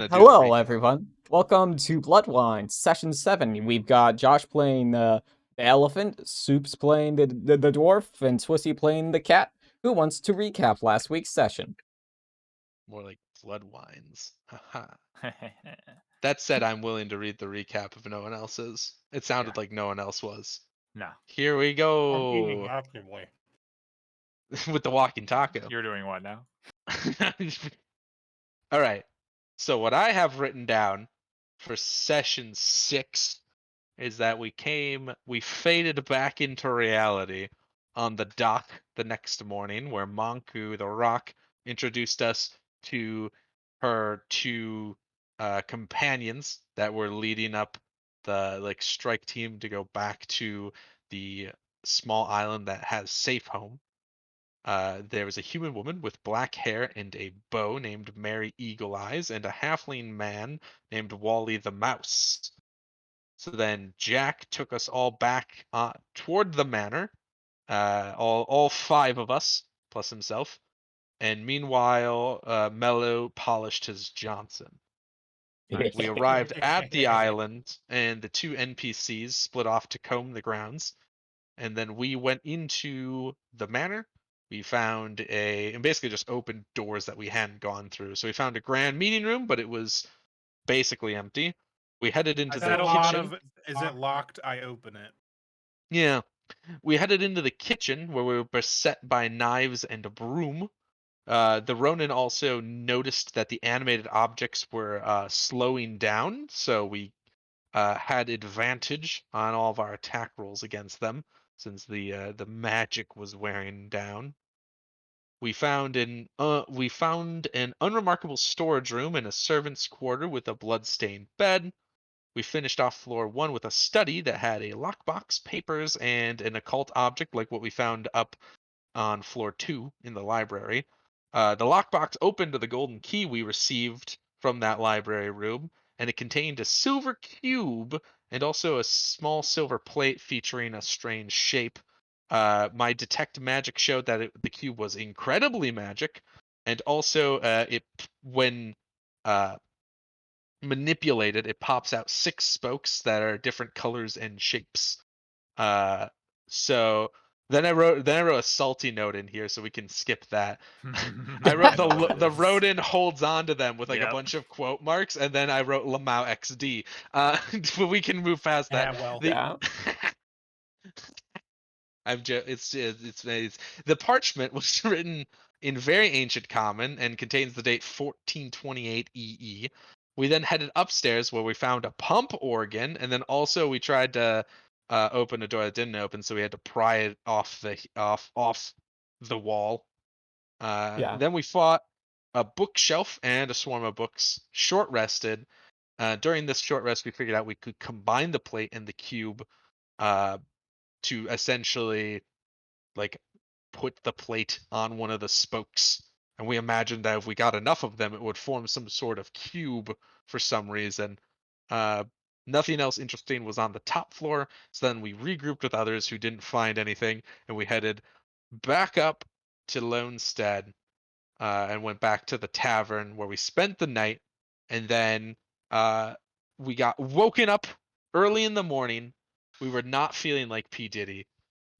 Do the Hello, recap. everyone. Welcome to Bloodlines, Session 7. We've got Josh playing the elephant, Soups playing the dwarf, and Swissy playing the cat. Who wants to recap last week's session? More like Bloodlines. Haha. That said, I'm willing to read the recap if no one else is. It sounded like no one else was. No. Here we I'm eating go actively. with the walking taco. You're doing what now? All right. So what I have written down for session 6 is that we faded back into reality on the dock the next morning, where Monku the Rock introduced us to her two companions that were leading up the strike team to go back to the small island that has safe home. There was a human woman with black hair and a bow named Mary Eagle Eyes, and a halfling man named Wally the Mouse. So then Jack took us all back toward the manor, all 5 of us plus himself, and meanwhile Mello polished his Johnson. We arrived at the island, and the 2 NPCs split off to comb the grounds, and then we went into the manor. We found and basically just opened doors that we hadn't gone through. So we found a grand meeting room, but it was basically empty. We headed into I the said a lot kitchen. of, is it locked? I open it. Yeah. We headed into the kitchen where we were beset by knives and a broom. The Ronin also noticed that the animated objects were slowing down, so we had advantage on all of our attack rolls against them, since the magic was wearing down. We found an unremarkable storage room and a servant's quarter with a blood-stained bed. We finished off floor 1 with a study that had a lockbox, papers, and an occult object like what we found up on floor 2 in the library. The lockbox opened to the golden key we received from that library room, and it contained a silver cube and also a small silver plate featuring a strange shape. My detect magic showed that the cube was incredibly magic, and also when manipulated, it pops out 6 spokes that are different colors and shapes. So then I wrote a salty note in here, so we can skip that. I wrote the rodent holds on to them with like a bunch of quote marks, and then I wrote Lamau XD. But we can move past that. Yeah, well. Yeah. It's the parchment was written in very ancient common and contains the date 1428 EE. We then headed upstairs where we found a pump organ, and then also we tried to open a door that didn't open, so we had to pry it off the wall. Yeah. Then we fought a bookshelf and a swarm of books. Short rested. During this short rest, we figured out we could combine the plate and the cube to essentially like put the plate on one of the spokes. And we imagined that if we got enough of them, it would form some sort of cube for some reason. Nothing else interesting was on the top floor, so then we regrouped with others who didn't find anything, and we headed back up to Lonestead and went back to the tavern where we spent the night, and then we got woken up early in the morning. We were not feeling like P. Diddy.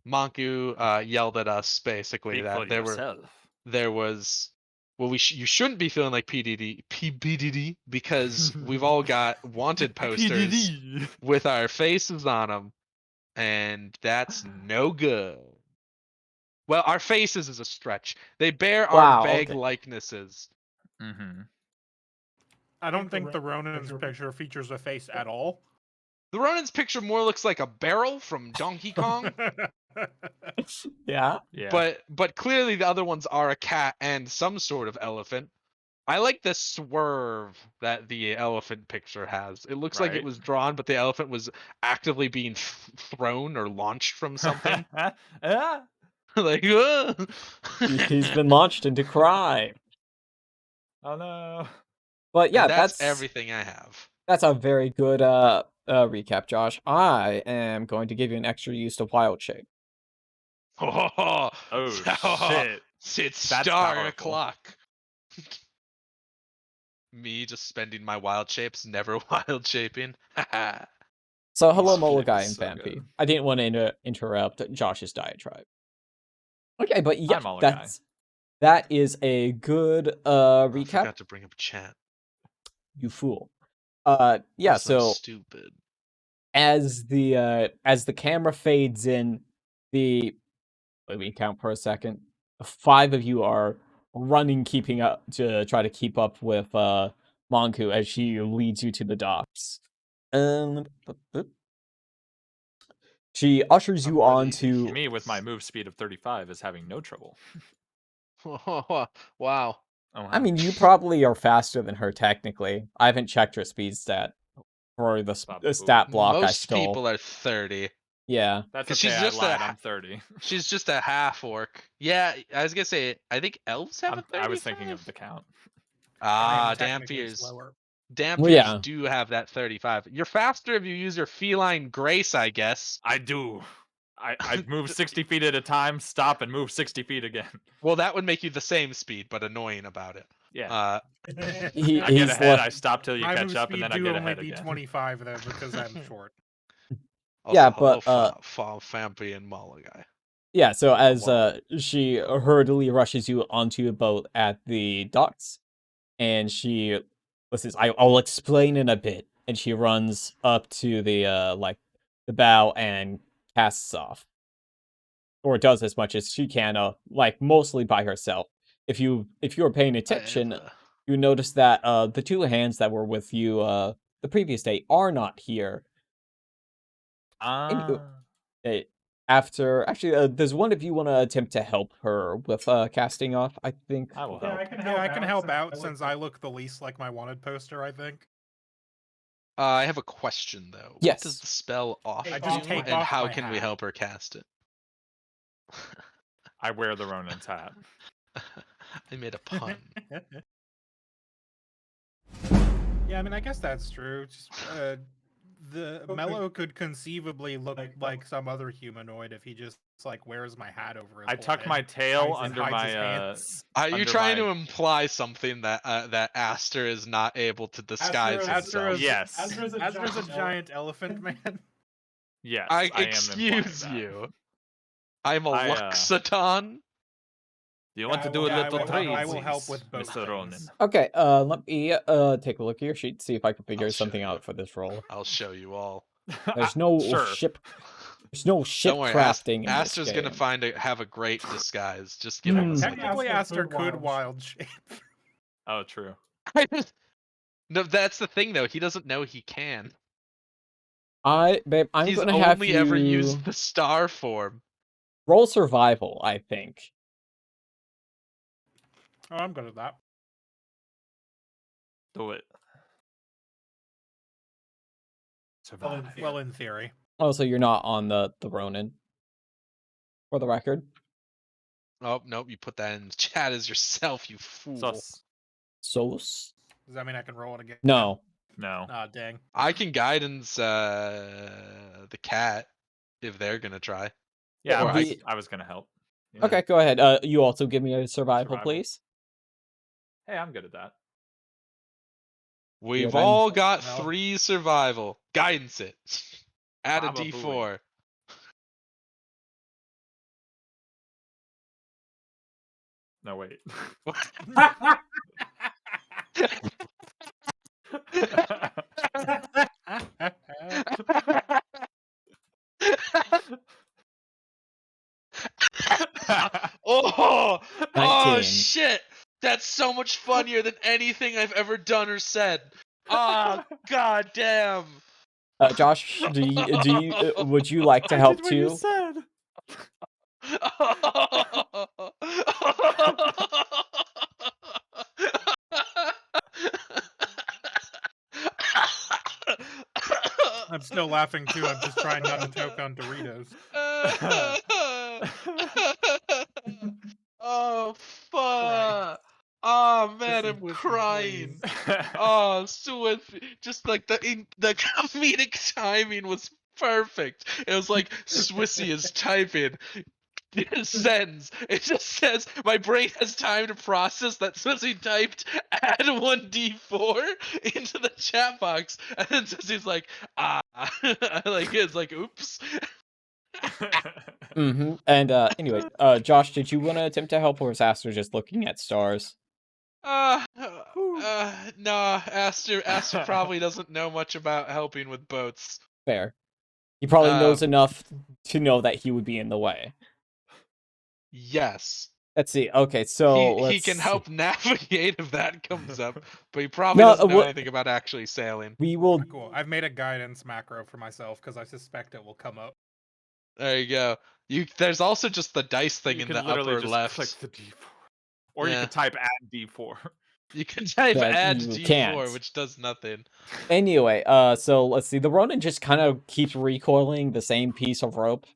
Monku yelled at us basically Speak that for yourself. there was you shouldn't be feeling like PBDD because we've all got wanted posters with our faces on them, and that's no good. Well, our faces is a stretch. They bear our Wow, vague okay. likenesses. Mm-hmm. I don't think the Ronin's picture features a face at all. The Ronin's picture more looks like a barrel from Donkey Kong. Yeah. Yeah. But clearly the other ones are a cat and some sort of elephant. I like the swerve that the elephant picture has. It looks like it Right. was drawn, but the elephant was actively being thrown or launched from something. Ah! Like, He's been launched into crime. Oh no. But yeah, and that's everything I have. that's a very good recap, Josh. I am going to give you an extra use to wild shape. Oh, shit. It's That's star powerful. o'clock. Me just spending my wild shapes, never wild shaping. Haha. So hello, He's flipping Mologai and so Vampy. good. I didn't want to interrupt Josh's diatribe. Okay, but yeah, I'm Mologai. that is a good I recap. forgot to bring up chat. You fool. Yeah, Yes, I'm so stupid. as the camera fades in, let me count for a second. 5 of you are running, keeping up to try to keep up with Monku as she leads you to the docks. She ushers I'm you ready on to to. hit Me with my this. move speed of 35 is having no trouble. Wow. Oh, I wow. mean, you probably are faster than her technically. I haven't checked her speed stat for the Babu. stat block I Most stole. people are 30. Yeah. That's 'Cause okay, she's I just lied, I'm 30. She's just a half orc. Yeah, I was gonna say. I think elves have a 35. I was thinking of the count. Ah, technically Dampiers. slower. Dampiers yeah. do have that 35. You're faster if you use your feline grace, I guess. I do. I move 60 feet at a time, stop, and move 60 feet again. Well, that would make you the same speed, but annoying about it. Yeah. He, I get he's ahead, le- I stop till you My catch move up, and speed then I do get only ahead be again. 25 though because I'm short. Also, Yeah, hello, but, Fampy and Malagai. yeah, so as wow. she hurriedly rushes you onto a boat at the docks, and she listens, I'll explain in a bit, and she runs up to the the bow and casts off. Or does as much as she can, mostly by herself. If you're paying attention, you notice that the 2 hands that were with you the previous day are not here. And, uh, there's one of you want to attempt to help her with casting off. I think. I will Yeah, help. I can help out since I look the least like my wanted poster. I think. I have a question though. What Yes. does the spell off I do, just take and off how my can we hat. help her cast it? I wear the Ronin's hat. I made a pun. Yeah, I mean, I guess that's true. Just, the Mellow could conceivably look like some other humanoid if he just like wears my hat over his I whole tuck head, my tail hides under his my hands. Are you under trying my- to imply something that that Aster is not able to disguise himself? Yes. Astra's a giant elephant man. Yes, I I am implying excuse that. you. I'm a I, Luxaton. Do you want to do a little trade, I will help with both Mr. Ronin? things. Okay, let me take a look at your sheet, see if I can figure I'll show something you. out for this role. I'll show you all. There's no Sure. ship. There's no ship Don't worry, crafting in this Aster's game. gonna have a great disguise. Just give him a second. Technically, Aster could wild shape. Oh, true. No, that's the thing though. He doesn't know he can. Babe, I'm He's gonna have only you ever used the star form. roll survival, I think. Oh, I'm good at that. Do it. Survive. Well, in theory. Oh, so you're not on the Ronin. For the record. Oh nope, you put that in the chat as yourself, you fool. Sus. Sos? Does that mean I can roll it again? No. No. Ah, dang. I can guidance the cat if they're gonna try. Yeah, Or I was gonna help. Yeah. Okay, go ahead. You also give me a survival, please. Hey, I'm good at that. We've Yeah, all got well. 3 survival. Guidance it. Add a Probably. D4. No, wait. Oh 19. shit! That's so much funnier than anything I've ever done or said. Ah, god damn. Josh, would you like to help What you too? said. I'm still laughing too. I'm just trying not to choke on Doritos. Oh fuck! Oh man, I'm Swishy, crying. please. Oh, Swift, just like the comedic timing was perfect. It was like Swissy is typing, sends. It just says my brain has time to process that Susie typed add 1d4 into the chat box, and then Susie's like, it's like oops. And anyway, Josh, did you want to attempt to help, or is Aster just looking at stars? No, Aster probably doesn't know much about helping with boats. Fair. He probably knows enough to know that he would be in the way. Yes. Let's see. Okay, so he can help navigate if that comes up, but he probably No, doesn't know anything about actually sailing. We will. Cool. I've made a guidance macro for myself because I suspect it will come up. There you go. There's also just the dice thing You in can the literally upper just left. click the D4. Or you Yeah. could type add D4. You can type That add you D4, can't. which does nothing. Anyway, so let's see. The Ronin just kind of keeps recoiling the same piece of rope.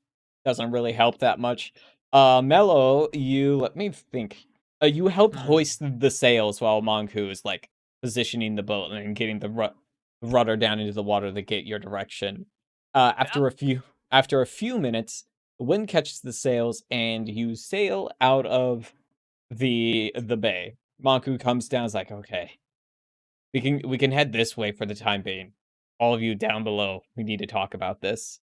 Doesn't really help that much. Mello, let me think. You help hoist the sails while Monku is like positioning the boat and getting the rudder down into the water to get your direction. After a few minutes, the wind catches the sails and you sail out of the bay. Monku comes down, is like, okay, we can head this way for the time being. All of you down below, we need to talk about this.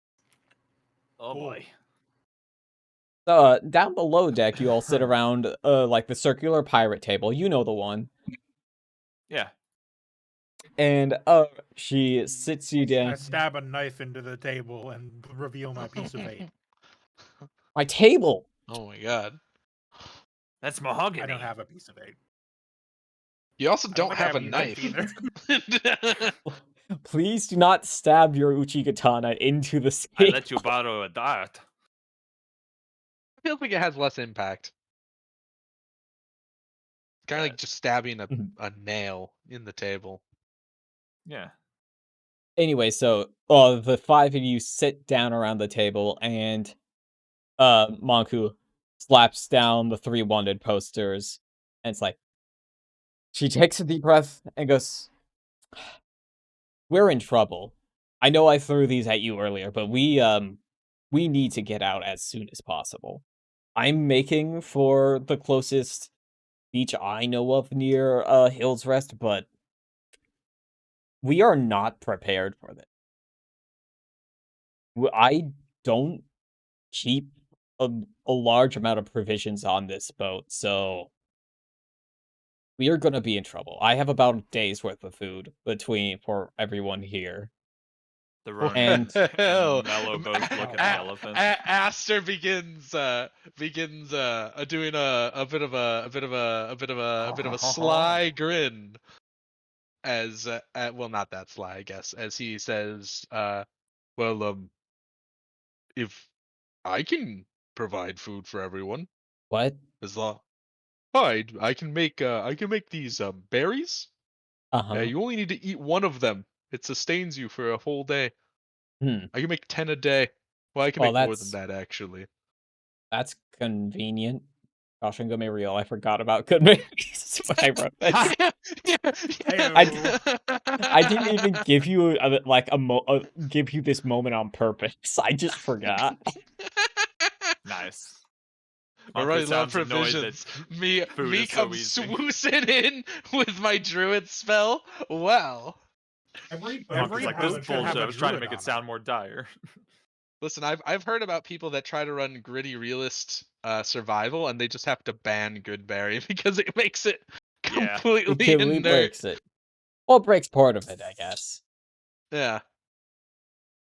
Oh boy. Down below deck, you all sit around like the circular pirate table. You know the one. Yeah. And she sits you down. I stab a knife into the table and reveal my piece of eight. My table. Oh my god. That's mahogany. I don't have a piece of eight. You also I don't think I have a a knife. either. Please do not stab your Uchigatana into the I skin. let you borrow a dart. I feel like it has less impact. Kind of like just stabbing a nail in the table. Yeah. Anyway, so the five of you sit down around the table, and Monku slaps down the 3 wanted posters, and it's like, she takes a deep breath and goes, we're in trouble. I know I threw these at you earlier, but we need to get out as soon as possible. I'm making for the closest beach I know of near Hill's Rest, but we are not prepared for this. I don't keep a large amount of provisions on this boat, so we are going to be in trouble. I have about a day's worth of food for everyone here. The Ronin and Hell. Mello both look at the elephant. Aster begins doing a bit of a sly grin as well, not that sly, I guess, as he says, if I can provide food for everyone, What? as long I can make these berries. You only need to eat one of them. It sustains you for a whole day. I can make 10 a day. Well, I can make more than that, actually. That's convenient. Gosh, and Gummy Real, I forgot about convenience when I wrote this. I didn't even give you give you this moment on purpose. I just forgot. Nice. I really love provisions. Me come swoosing in with my druid spell. Well, every like, this bullshit. I was trying to make it sound more dire. Listen, I've heard about people that try to run gritty realist survival, and they just have to ban Goodberry because it makes it completely inert. Breaks it. Well, it breaks part of it, I guess. Yeah.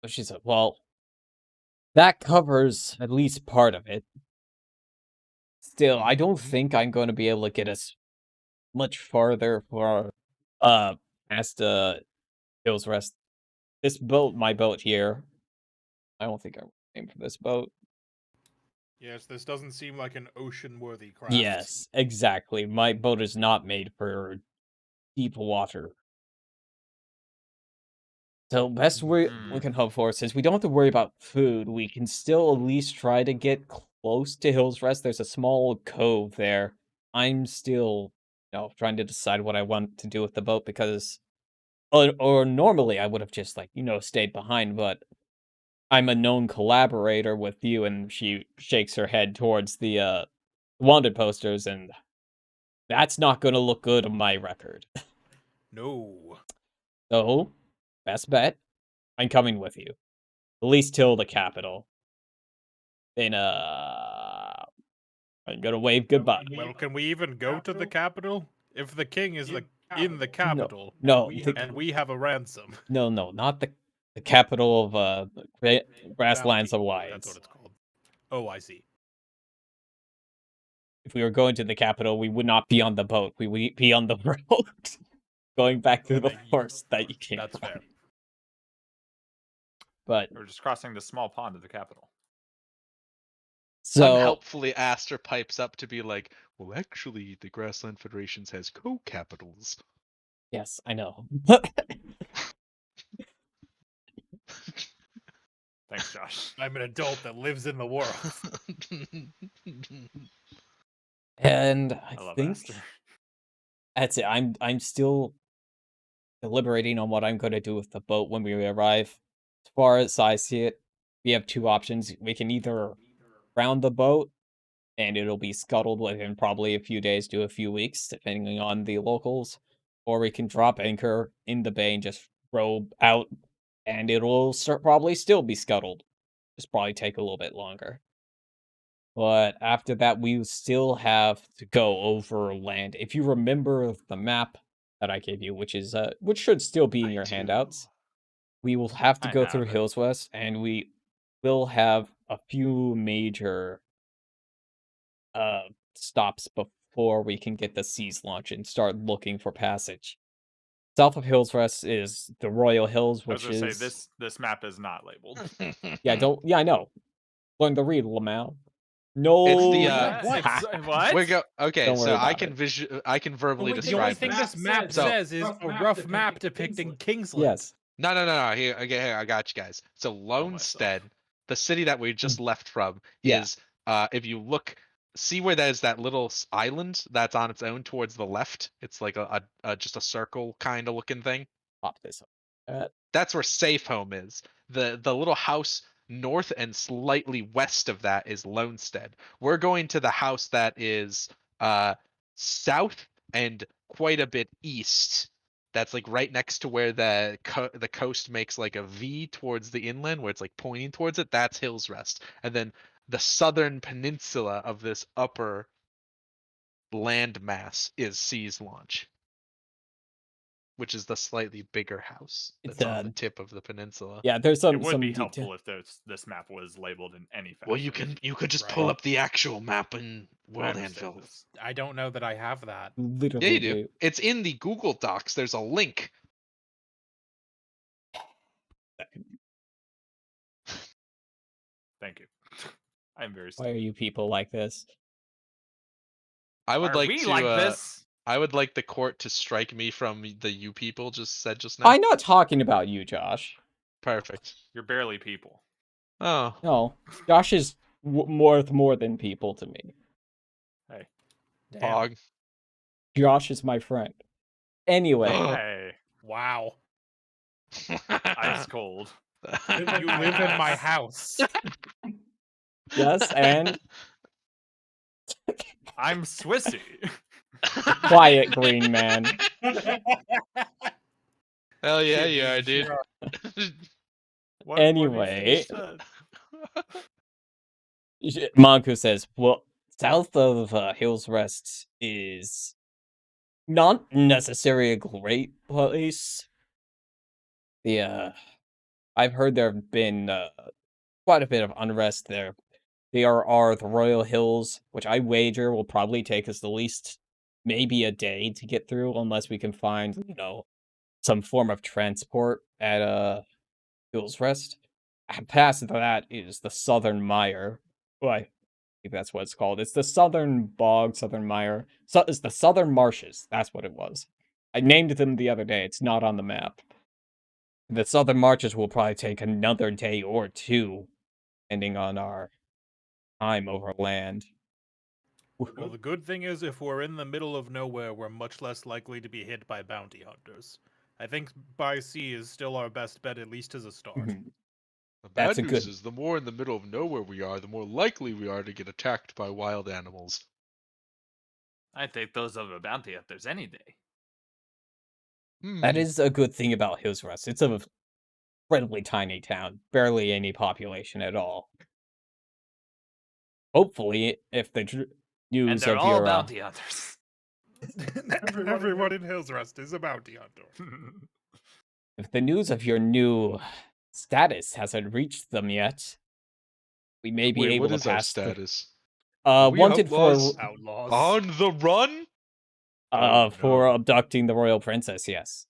But she said, well, that covers at least part of it. Still, I don't think I'm going to be able to get us much farther for past Hill's Rest. This boat, my boat here, I don't think I aim for this boat. Yes, this doesn't seem like an ocean-worthy craft. Yes, exactly. My boat is not made for deep water. So best we can hope for, since we don't have to worry about food, we can still at least try to get close to Hill's Rest. There's a small cove there. I'm still, trying to decide what I want to do with the boat, because or normally I would have just stayed behind, but I'm a known collaborator with you, and she shakes her head towards the wanted posters, and that's not gonna look good on my record. No. So, best bet, I'm coming with you. At least till the capital. Then, I'm gonna wave goodbye. Well, can we even go to the capital? If the king is in the No, capital, no, and we have a ransom. no, not the capital of Grasslands Bounty. Alliance. That's what it's called. Oh, I see. If we were going to the capital, we would not be on the boat. We would be on the road, going back through the forest that you came That's from. fair. But We're just crossing the small pond of the capital. so Unhelpfully, Aster pipes up to be like, well, actually, the Grassland Federations has co-capitals. yes, I know. Thanks, Josh. I'm an adult that lives in the world. And I I love think Aster. that's it. I'm still deliberating on what I'm going to do with the boat when we arrive. As far as I see it, we have two options. We can either ground the boat, and it'll be scuttled within probably a few days to a few weeks, depending on the locals, or we can drop anchor in the bay and just row out, and it'll probably still be scuttled. Just probably take a little bit longer. But after that, we still have to go over land. If you remember the map that I gave you, which should still be in your handouts, we will have to I go have through it. Hills West, and we will have a few major stops before we can get the Seas launch and start looking for passage. South of Hills West is the Royal Hills, I was which gonna is say this map is not labeled. I know. Learn to read, Lamau. No, It's the, What? We go. Okay, Don't worry so I about can I can verbally The only describe thing this. this map So- says is a rough map depicting Kingsland. Yes. No. Here, I got you guys. So Lonestead, the city that we just left from, Yeah. is if you look, see where there's that little island that's on its own towards the left. It's like a just a circle kind of looking thing. Pop this up. That's where Safe Home is. The little house north and slightly west of that is Lonestead. We're going to the house that is south and quite a bit east. That's like right next to where the coast makes like a V towards the inland, where it's like pointing towards it. That's Hills Rest, and then the southern peninsula of this upper landmass is Seas Launch, which is the slightly bigger house that's on the tip of the peninsula. Yeah, there's some It would be detail. helpful if this map was labeled in any fashion. Well, you could just Right. pull up the actual map in I World understand Anvil. this. I don't know that I have that. Literally Yeah, you do. It's in the Google Docs. There's a link. Thank you. I'm very Why are sorry. you people like this? I Why would are like we to. like this? I would like the court to strike me from the you people just said just now. I'm not talking about you, Josh. Perfect. You're barely people. Oh, No, Josh is worth more than people to me. Hey. Damn. Pog. Josh is my friend. Anyway, Ugh. Hey. Wow. Ice cold. You live in my house. yes, and I'm Swissy. quiet, green man. Hell yeah, Kid, you are, dude. What have you Anyway. said? Monku says, well, south of Hills Rest is not necessarily a great place. I've heard there have been quite a bit of unrest there. There are the Royal Hills, which I wager will probably take us the least maybe a day to get through, unless we can find, some form of transport at Hills Rest. Past that is the Southern Mire. Well, I think that's what it's called. It's the Southern Bog, Southern Mire. So it's the Southern Marshes. That's what it was. I named them the other day. It's not on the map. The Southern Marches will probably take another day or two, depending on our time over land. Well, the good thing is, if we're in the middle of nowhere, we're much less likely to be hit by bounty hunters. I think by sea is still our best bet, at least as a start. Mhm. The bad That's a news good. is the more in the middle of nowhere we are, the more likely we are to get attacked by wild animals. I take those over bounty hunters any day. That Hmm. is a good thing about Hills Rest. It's a incredibly tiny town, barely any population at all. Hopefully, if the And news they're of all your bounty hunters. Everyone in Hills Rest is a bounty hunter. if the news of your new status hasn't reached them yet, we may be Wait, able what to is our pass the status? Are we wanted outlaws Outlaws. on the run? Oh, for no. abducting the royal princess. Yes.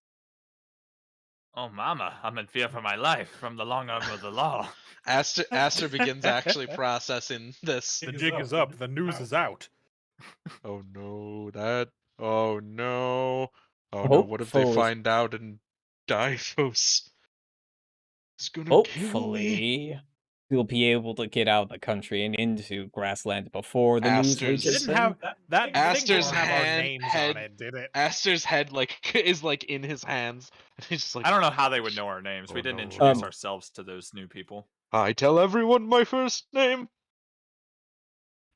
Oh, mama, I'm in fear for my life from the long arm of the law. Aster begins actually processing this. The jig is up. The news is out. Oh no, that. Oh no. Oh no, what if they Hopefully, find out and Difos is gonna kill me? hopefully, we'll be able to get out of the country and into grassland before the news Aster's- reaches Didn't them. have that thing Aster's didn't have our hand- names head- on it, did it? Aster's head like is like in his hands, and he's just like. I don't know how they would know our names. We Oh, didn't no. introduce ourselves to those new people. I tell everyone my first name.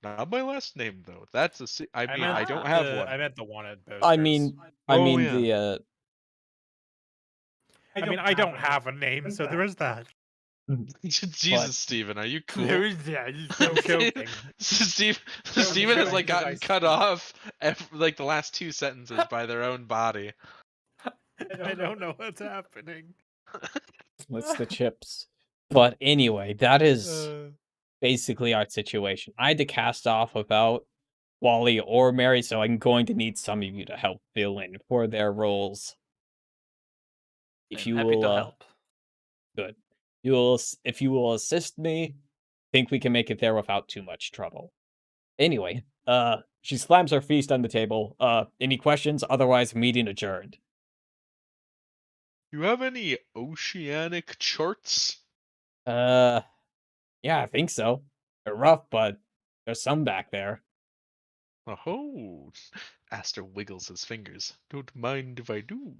Not my last name though. That's a. I mean, I don't have one. I meant the wanted posters. I mean, Oh, yeah. the I don't have a name, so there is that. Jesus, Steven, are you cool? No joking. Steven has like joking, gotten I cut speak. off like the last 2 sentences by their own body. I don't know what's happening. what's the chips. But anyway, that is Uh, basically our situation. I had to cast off without Wally or Mary, so I'm going to need some of you to help fill in for their roles. If I'm you happy to will, help. good. If you will assist me, think we can make it there without too much trouble. Anyway, she slams her fist on the table. Any questions? Otherwise, meeting adjourned. You have any oceanic charts? Yeah, I think so. They're rough, but there's some back there. Oh, Aster wiggles his fingers. Don't mind if I do.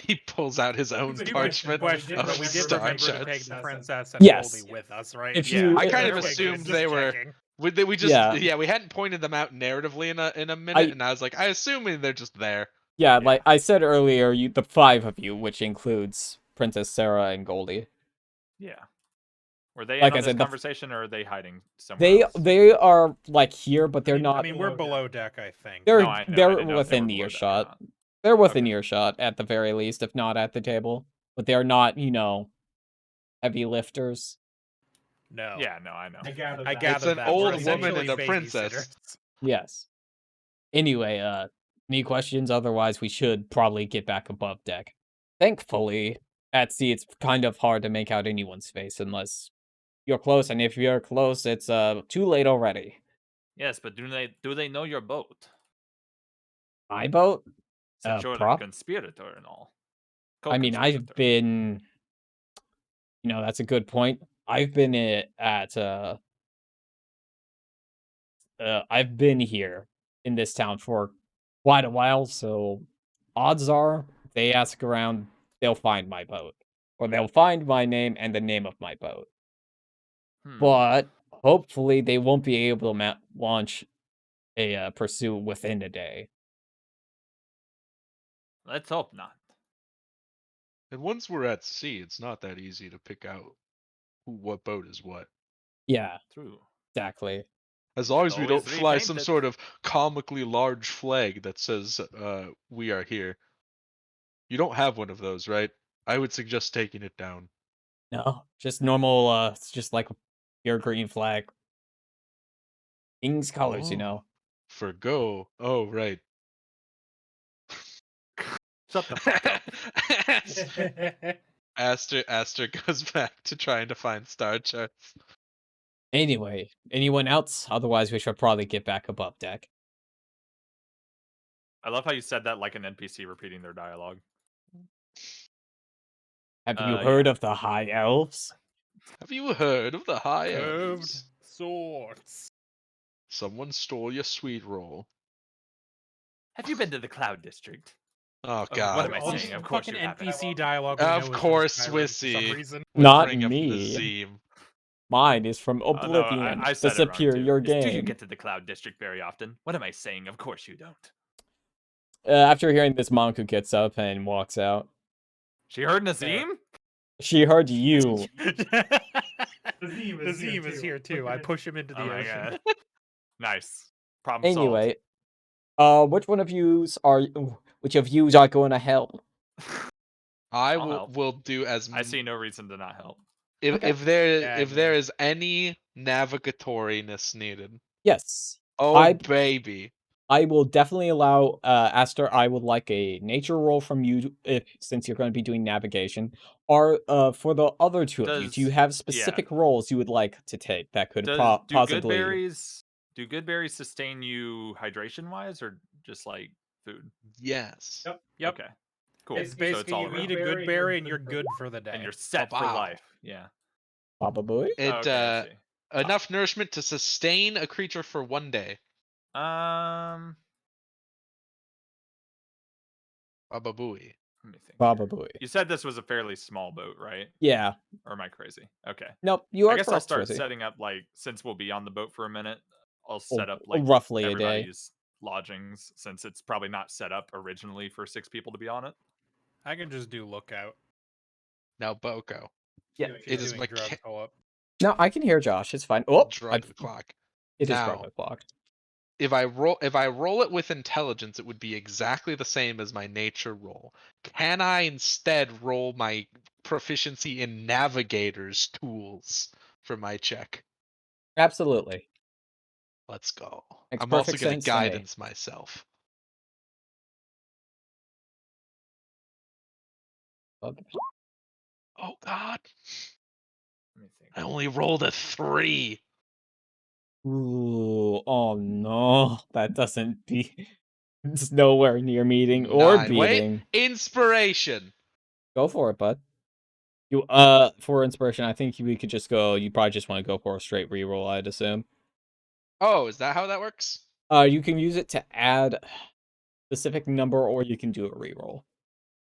He pulls out his own parchment question, of but we did star remember to charts. take the princess and Yes. Goldie with us, right? If Yeah, you, I kind of Okay, good, assumed just they were. checking. We just Yeah. we hadn't pointed them out narratively in a minute, and I was like, I assume they're just there. yeah, like I said earlier, the 5 of you, which includes Princess Sarah and Goldie. Yeah. Were they Like in I on this said, the f- conversation, or are they hiding somewhere else? They are like here, but they're I not. mean, we're below deck, I think. They're No, I know, I they're didn't know if they within were below deck or earshot. not. They're within Okay. earshot at the very least, if not at the table. But they're not, heavy lifters. No. Yeah, no, I know. I gather It's an that. old We're woman essentially and a princess. babysitters. Yes. Anyway, any questions? Otherwise, we should probably get back above deck. Thankfully, at sea, it's kind of hard to make out anyone's face unless you're close, and if you're close, it's too late already. Yes, but do they know your boat? My boat? Since you're the prop? conspirator and all. I mean, I've Co-conspirator. been. That's a good point. I've been I've been here in this town for quite a while, so odds are if they ask around, they'll find my boat. Or they'll find my name and the name of my boat. Hmm. But hopefully they won't be able to launch a pursuit within a day. Let's hope not. And once we're at sea, it's not that easy to pick out what boat is what. Yeah, True. exactly. As long as we don't Always fly repaint some it. sort of comically large flag that says we are here. You don't have one of those, right? I would suggest taking it down. No, just normal, it's just like your green flag. King's colors, Oh. For go. Oh, right. Shut the fuck up. Aster goes back to trying to find star charts. Anyway, anyone else? Otherwise, we should probably get back above deck. I love how you said that like an NPC repeating their dialogue. Have you Yeah. heard of the High Elves? Have you heard of the high Curved elves? swords. Someone stole your sweet roll. Have you been to the Cloud District? Oh what god. am I All saying? this Of course fucking you have it. NPC dialogue. We Of know is from course, Skyrim for some Swissy. reason. Would Not bring up the me. Zeme. Mine is from Oh, no, Oblivion, I the said it wrong, too. superior Do you game. get to the Cloud District very often? What am I saying? Of course you don't. After hearing this, Monku gets up and walks out. She heard Nazim? She heard you. The Zeme is here too. I push him into the Oh my ocean. god. Nice. Problem solved. Anyway, which of yous are going to help? I I'll will help. will do as I see no reason to not help. if Okay. if there Yeah, if I there mean- is any navigatoriness needed. Yes. Oh baby. I will definitely allow Aster. I would like a nature roll from you, since you're going to be doing navigation. Or for the other two of you, do you have specific roles you would like to take that could Do good possibly? berries sustain you hydration wise, or just like food? Yes. Yep. Okay. Cool. It's So basically all you around. eat a good berry and you're good for the day. And you're set for Wow. life. Yeah. Probably. It Okay, I see. enough nourishment to sustain a creature for 1 day. Bababooey. Let me think. Probably. You said this was a fairly small boat, right? Yeah. Or am I crazy? Okay. Nope. You are I guess I'll correct, start Swizzy. setting up, like, since we'll be on the boat for a minute, I'll set up like roughly a day. everybody's lodgings, since it's probably not set up originally for 6 people to be on it. I can just do lookout. Now Boko. Yeah. It is doing drug mecha- pull-up. No, I can hear Josh. It's fine. Oh, drug the clock. it is Now, drug the clock. If I roll it with intelligence, it would be exactly the same as my nature roll. Can I instead roll my proficiency in navigator's tools for my check? Absolutely. Let's go. Makes I'm also perfect going sense to to me. guidance myself. Okay. Oh god. Let me think. I only rolled a 3. Ooh, oh no, that doesn't be. It's nowhere near meeting or 9. beating. Wait, inspiration. Go for it, bud. You for inspiration, I think we could just go. You probably just want to go for a straight reroll, I'd assume. Oh, is that how that works? You can use it to add a specific number, or you can do a reroll.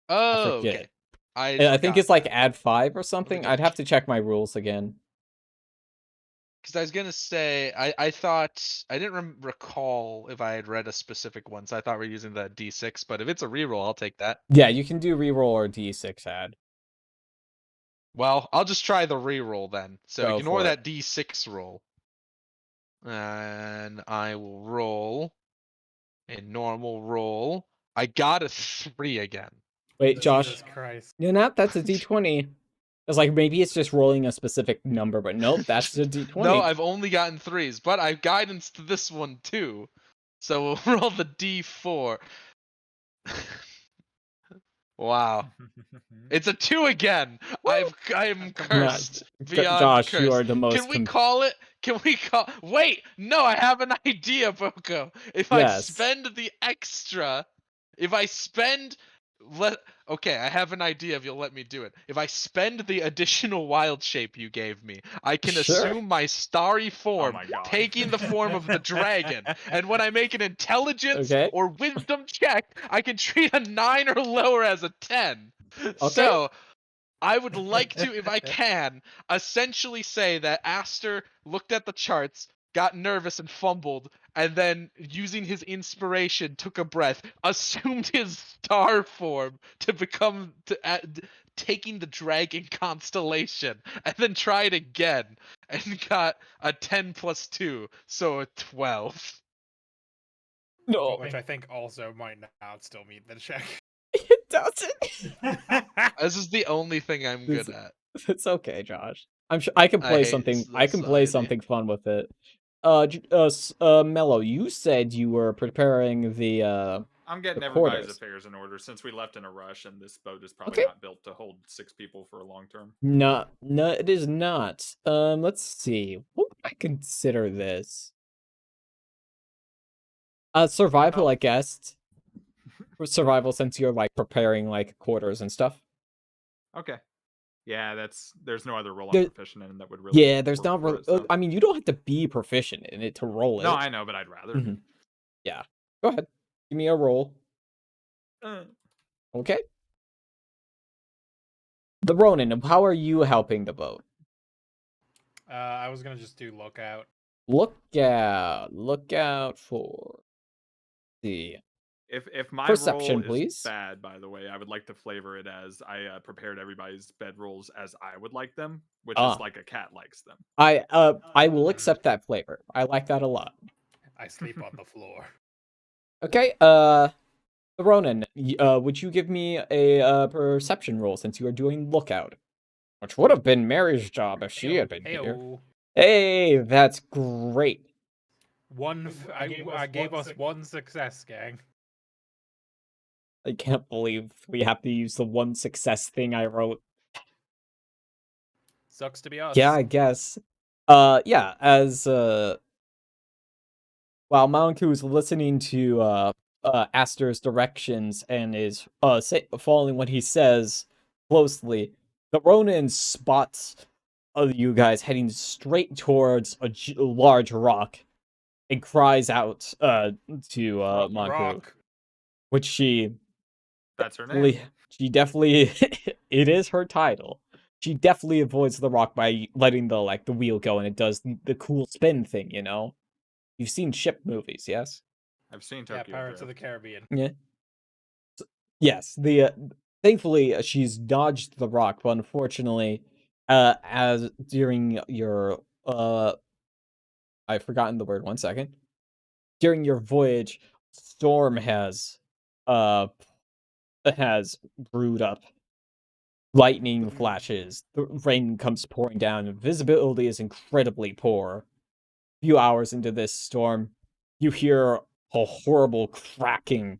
Oh, forget. okay. I think it's like that. add 5 or something. double I'd have to check my rules again. Because I was gonna say, I thought I didn't recall if I had read a specific one, so I thought we are using the D6. But if it's a reroll, I'll take that. Yeah, you can do reroll or D6 add. Well, I'll just try the reroll then. So Go ignore for that D6 roll, and I will roll a normal roll. I got a 3 again. Wait, Josh. Jesus Christ. No, that's a D20. It's like maybe it's just rolling a specific number, but nope, that's a D20. No, I've only gotten 3s, but I've guidance to this one too. So we'll roll the D4. Wow. It's a 2 again. I am cursed. Beyond Josh, cursed. you are the most. Can we call it? Wait, no, I have an idea, Boko. If I Yes. spend the extra, okay, I have an idea if you'll let me do it. If I spend the additional wild shape you gave me, I can Sure. assume my starry form, my God. taking the form of the dragon. And when I make an intelligence Okay. or wisdom check, I can treat a 9 or lower as a 10. So I would like to, if I can, essentially say that Aster looked at the charts, got nervous and fumbled, and then using his inspiration took a breath, assumed his star form to become taking the dragon constellation, and then tried again and got a 10 plus 2, so a 12. No, Which I think also might not still meet the check. it doesn't. This is the only thing I'm good at. It's okay, Josh. I'm sure I can I play hate something. this I can play society. something fun with it. Mello, you said you were preparing the. I'm getting The everybody's quarters. affairs in order since we left in a rush, and this boat is probably Okay. not built to hold 6 people for a long term. No, it is not. Let's see. What would I consider this? Survival, I guess. For survival, since you're like preparing like quarters and stuff. Okay. Yeah, there's no other role There- I'm proficient in that would really. Yeah, there's work not for really. it, so. I mean, you don't have to be proficient in it to roll it. No, I know, but I'd rather. Mhm. Yeah. Go ahead. Give me a roll. Okay. The Ronin, how are you helping the boat? I was gonna just do lookout. Look out for the If my perception, roll is please. bad, by the way, I would like to flavor it as I prepared everybody's bed rolls as I would like them, which is like a cat likes them. I will accept that flavor. I like that a lot. I sleep on the floor. Okay, Ronan, would you give me a perception roll since you are doing lookout? Which would have been Mary's job if she had been here. Heyo. Hey, that's great. I gave us one success, gang. I can't believe we have to use the one success thing I wrote. Sucks to be us. Yeah, I guess. Yeah, as while Manku is listening to Aster's directions and is following what he says closely, the Ronin spots you guys heading straight towards a large rock and cries out to Manku, Rock. which she That's her name. definitely it is her title. She definitely avoids the rock by letting the wheel go, and it does the cool spin thing, you know? You've seen ship movies, yes? I've seen Yeah, Tokyo Pirates of the Drift. Caribbean. Yeah. Yes, the thankfully she's dodged the rock, but unfortunately, as during your I've forgotten the word. 1 second. During your voyage, storm has brewed up. Lightning flashes, the rain comes pouring down, and visibility is incredibly poor. A few hours into this storm, you hear a horrible cracking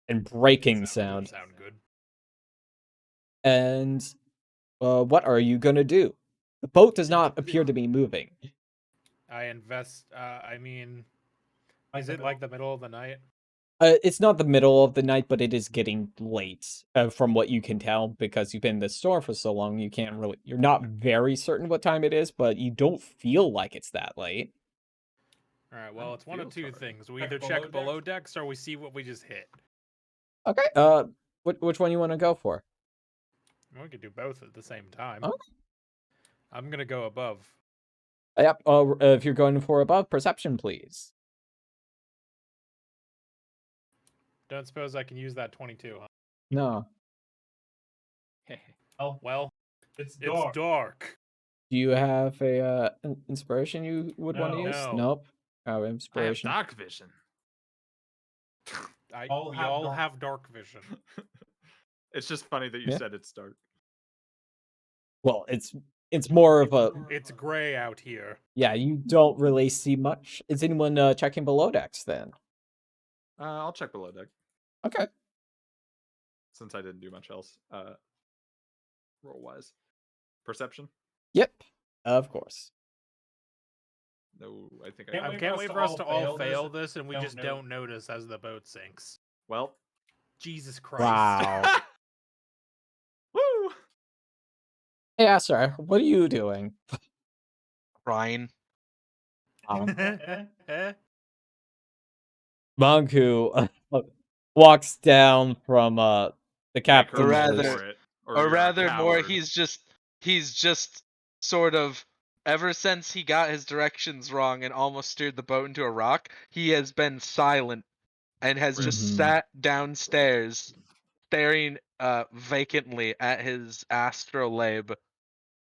and breaking sound. Sound good. And what are you gonna do? The boat does not appear to be moving. I invest. I mean, is it like the middle of the night? It's not the middle of the night, but it is getting late, from what you can tell, because you've been in the store for so long. You're not very certain what time it is, but you don't feel like it's that late. All right. Well, That it's one of feels two hard. things. We either check below decks or we see what we just hit. Okay. Which one you want to go for? We could do both at the same time. Oh. I'm gonna go above. Yep. If you're going for above, perception, please. Don't suppose I can use that 22, huh? No. Well, it's dark. Do you have a inspiration you would want to use? No. Nope. Oh, I have inspiration. dark vision. We all have dark vision. It's just funny that you Yeah. said it's dark. Well, it's more of a It's gray out here. yeah. You don't really see much. Is anyone checking below decks then? I'll check below deck Okay. since I didn't do much else. Roll wise, perception. Yep. Of course. No, I think I can't wait for us to all fail this and we just don't notice as the boat sinks. Well, Jesus Christ. Wow. woo! Hey, Aster, what are you doing? Ryan. Manku walks down from the captain's Or rather- list. Or rather more, he's just sort of, ever since he got his directions wrong and almost steered the boat into a rock, he has been silent and has just Mhm. sat downstairs staring vacantly at his astrolabe,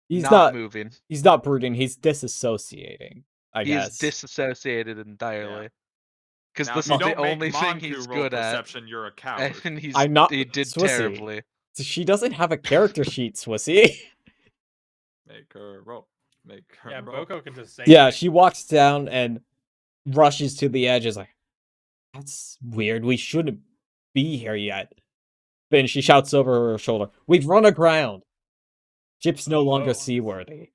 He's not not moving. He's not brooding. He's disassociating. I He is guess. disassociated entirely. Because Now, this if you is the don't make only thing Monku he's roll good at, perception, you're a coward. and I'm not he did Swissy. terribly. She doesn't have a character sheet, Swissy. Make her roll. Make her Yeah, roll. Boko can just say Yeah, it. she walks down and rushes to the edge. Is like, that's weird. We shouldn't be here yet. Then she shouts over her shoulder, "We've run aground. Ship's no longer Oh. seaworthy.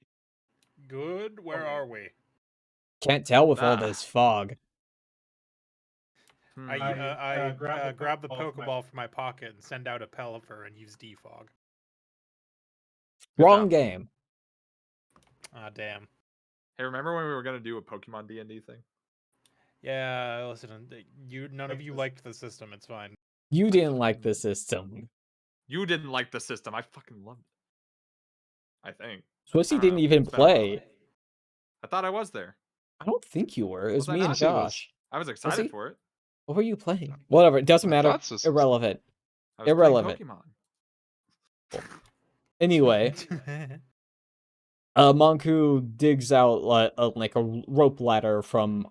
Good. Where are we? Can't tell with all Ah. this fog." I grab the Pokeball from my pocket and send out a Pelipper and use defog. Good Wrong job. game. Ah, damn. Hey, remember when we were gonna do a Pokemon D&D thing? Yeah, listen, none of you liked the system. It's fine. You didn't like the system. You didn't like the system. I fucking loved it. I think. Swissy I don't didn't know. even It's been a while. play. I thought I was there. I don't think you were. It was Was I me and not? Swissy was. Josh. I was excited he? for it. What were you playing? Whatever. It doesn't I matter. thought Swissy was. Irrelevant. I was Irrelevant. playing Pokemon. Anyway, Monku digs out like a rope ladder from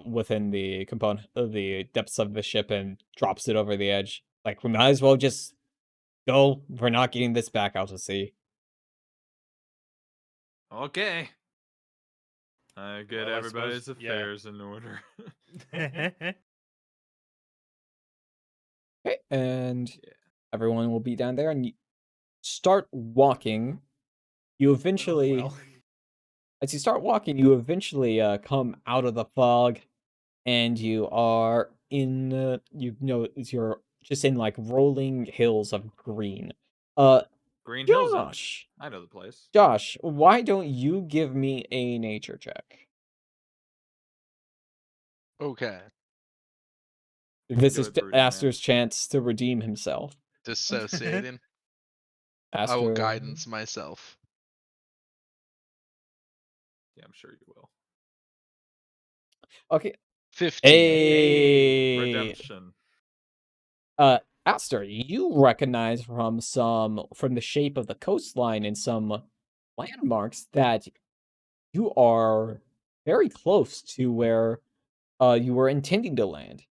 within the component of the depths of the ship and drops it over the edge. Like, we might as well just go. We're not getting this back out to sea. Okay. I get Well, I everybody's suppose- yeah. affairs in order. Okay, and Yeah. everyone will be down there, and you start walking. You eventually, Well. as you start walking, you eventually come out of the fog, and you are in, you're just in like rolling hills of green. Green Hills. Josh, I know the place. Josh, why don't you give me a nature check? Okay. This Do is it, Brody, man. Aster's chance to redeem himself. Dissociating. I Aster, will guidance myself. Yeah, I'm sure you will. Okay. 15. Hey. Redemption. Aster, you recognize from the shape of the coastline and some landmarks that you are very close to where you were intending to land.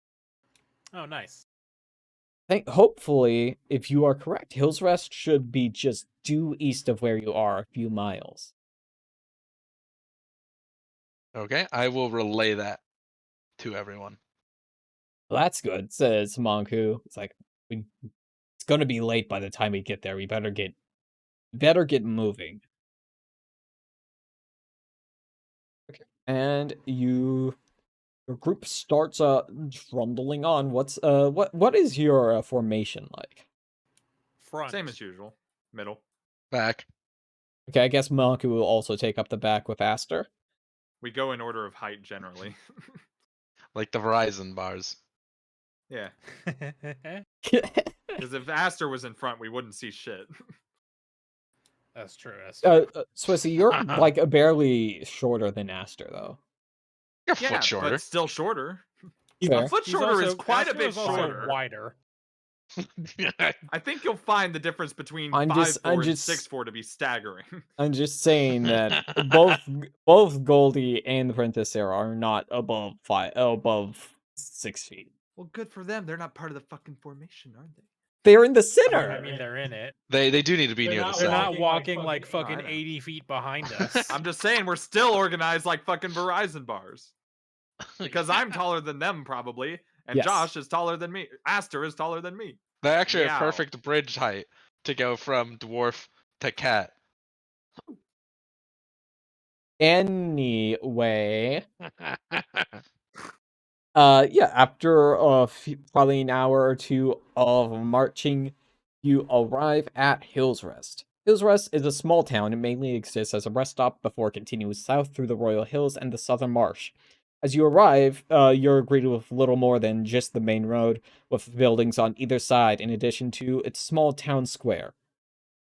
Oh, nice. Hopefully, if you are correct, Hill's Rest should be just due east of where you are, a few miles. Okay, I will relay that to everyone. Well, that's good, says Monku. It's like, it's gonna be late by the time we get there. We better get moving. Okay. And your group starts trundling on. What is your formation like? Front. Same as usual. Middle. Back. Okay, I guess Monku will also take up the back with Aster. We go in order of height generally. Like the Verizon bars. Yeah. Because if Aster was in front, we wouldn't see shit. That's true. That's true. Swissy, you're like barely shorter than Aster, though. You're a Yeah, foot shorter. but still shorter. Fair. A foot He's shorter is also- quite a Aster bit is also shorter. wider. I think you'll find the difference between I'm 5'4" just- and 6'4" to be staggering. I'm just saying that both Goldie and the Princess Sarah are not above 6 feet. Well, good for them. They're not part of the fucking formation, aren't they? They're in the center. I mean, they're in it. They do need to be They're near the not- They're center. not walking like I fucking know. 80 feet behind us. I'm just saying we're still organized like fucking Verizon bars. Because I'm taller than them probably, and Yes. Josh is taller than me. Aster is taller than me. They actually Meow. have perfect bridge height to go from dwarf to cat. Anyway, yeah, after probably an hour or two of marching, you arrive at Hill's Rest. Hill's Rest is a small town and mainly exists as a rest stop before continuing south through the Royal Hills and the Southern Marsh. As you arrive, you're greeted with little more than just the main road, with buildings on either side, in addition to its small town square.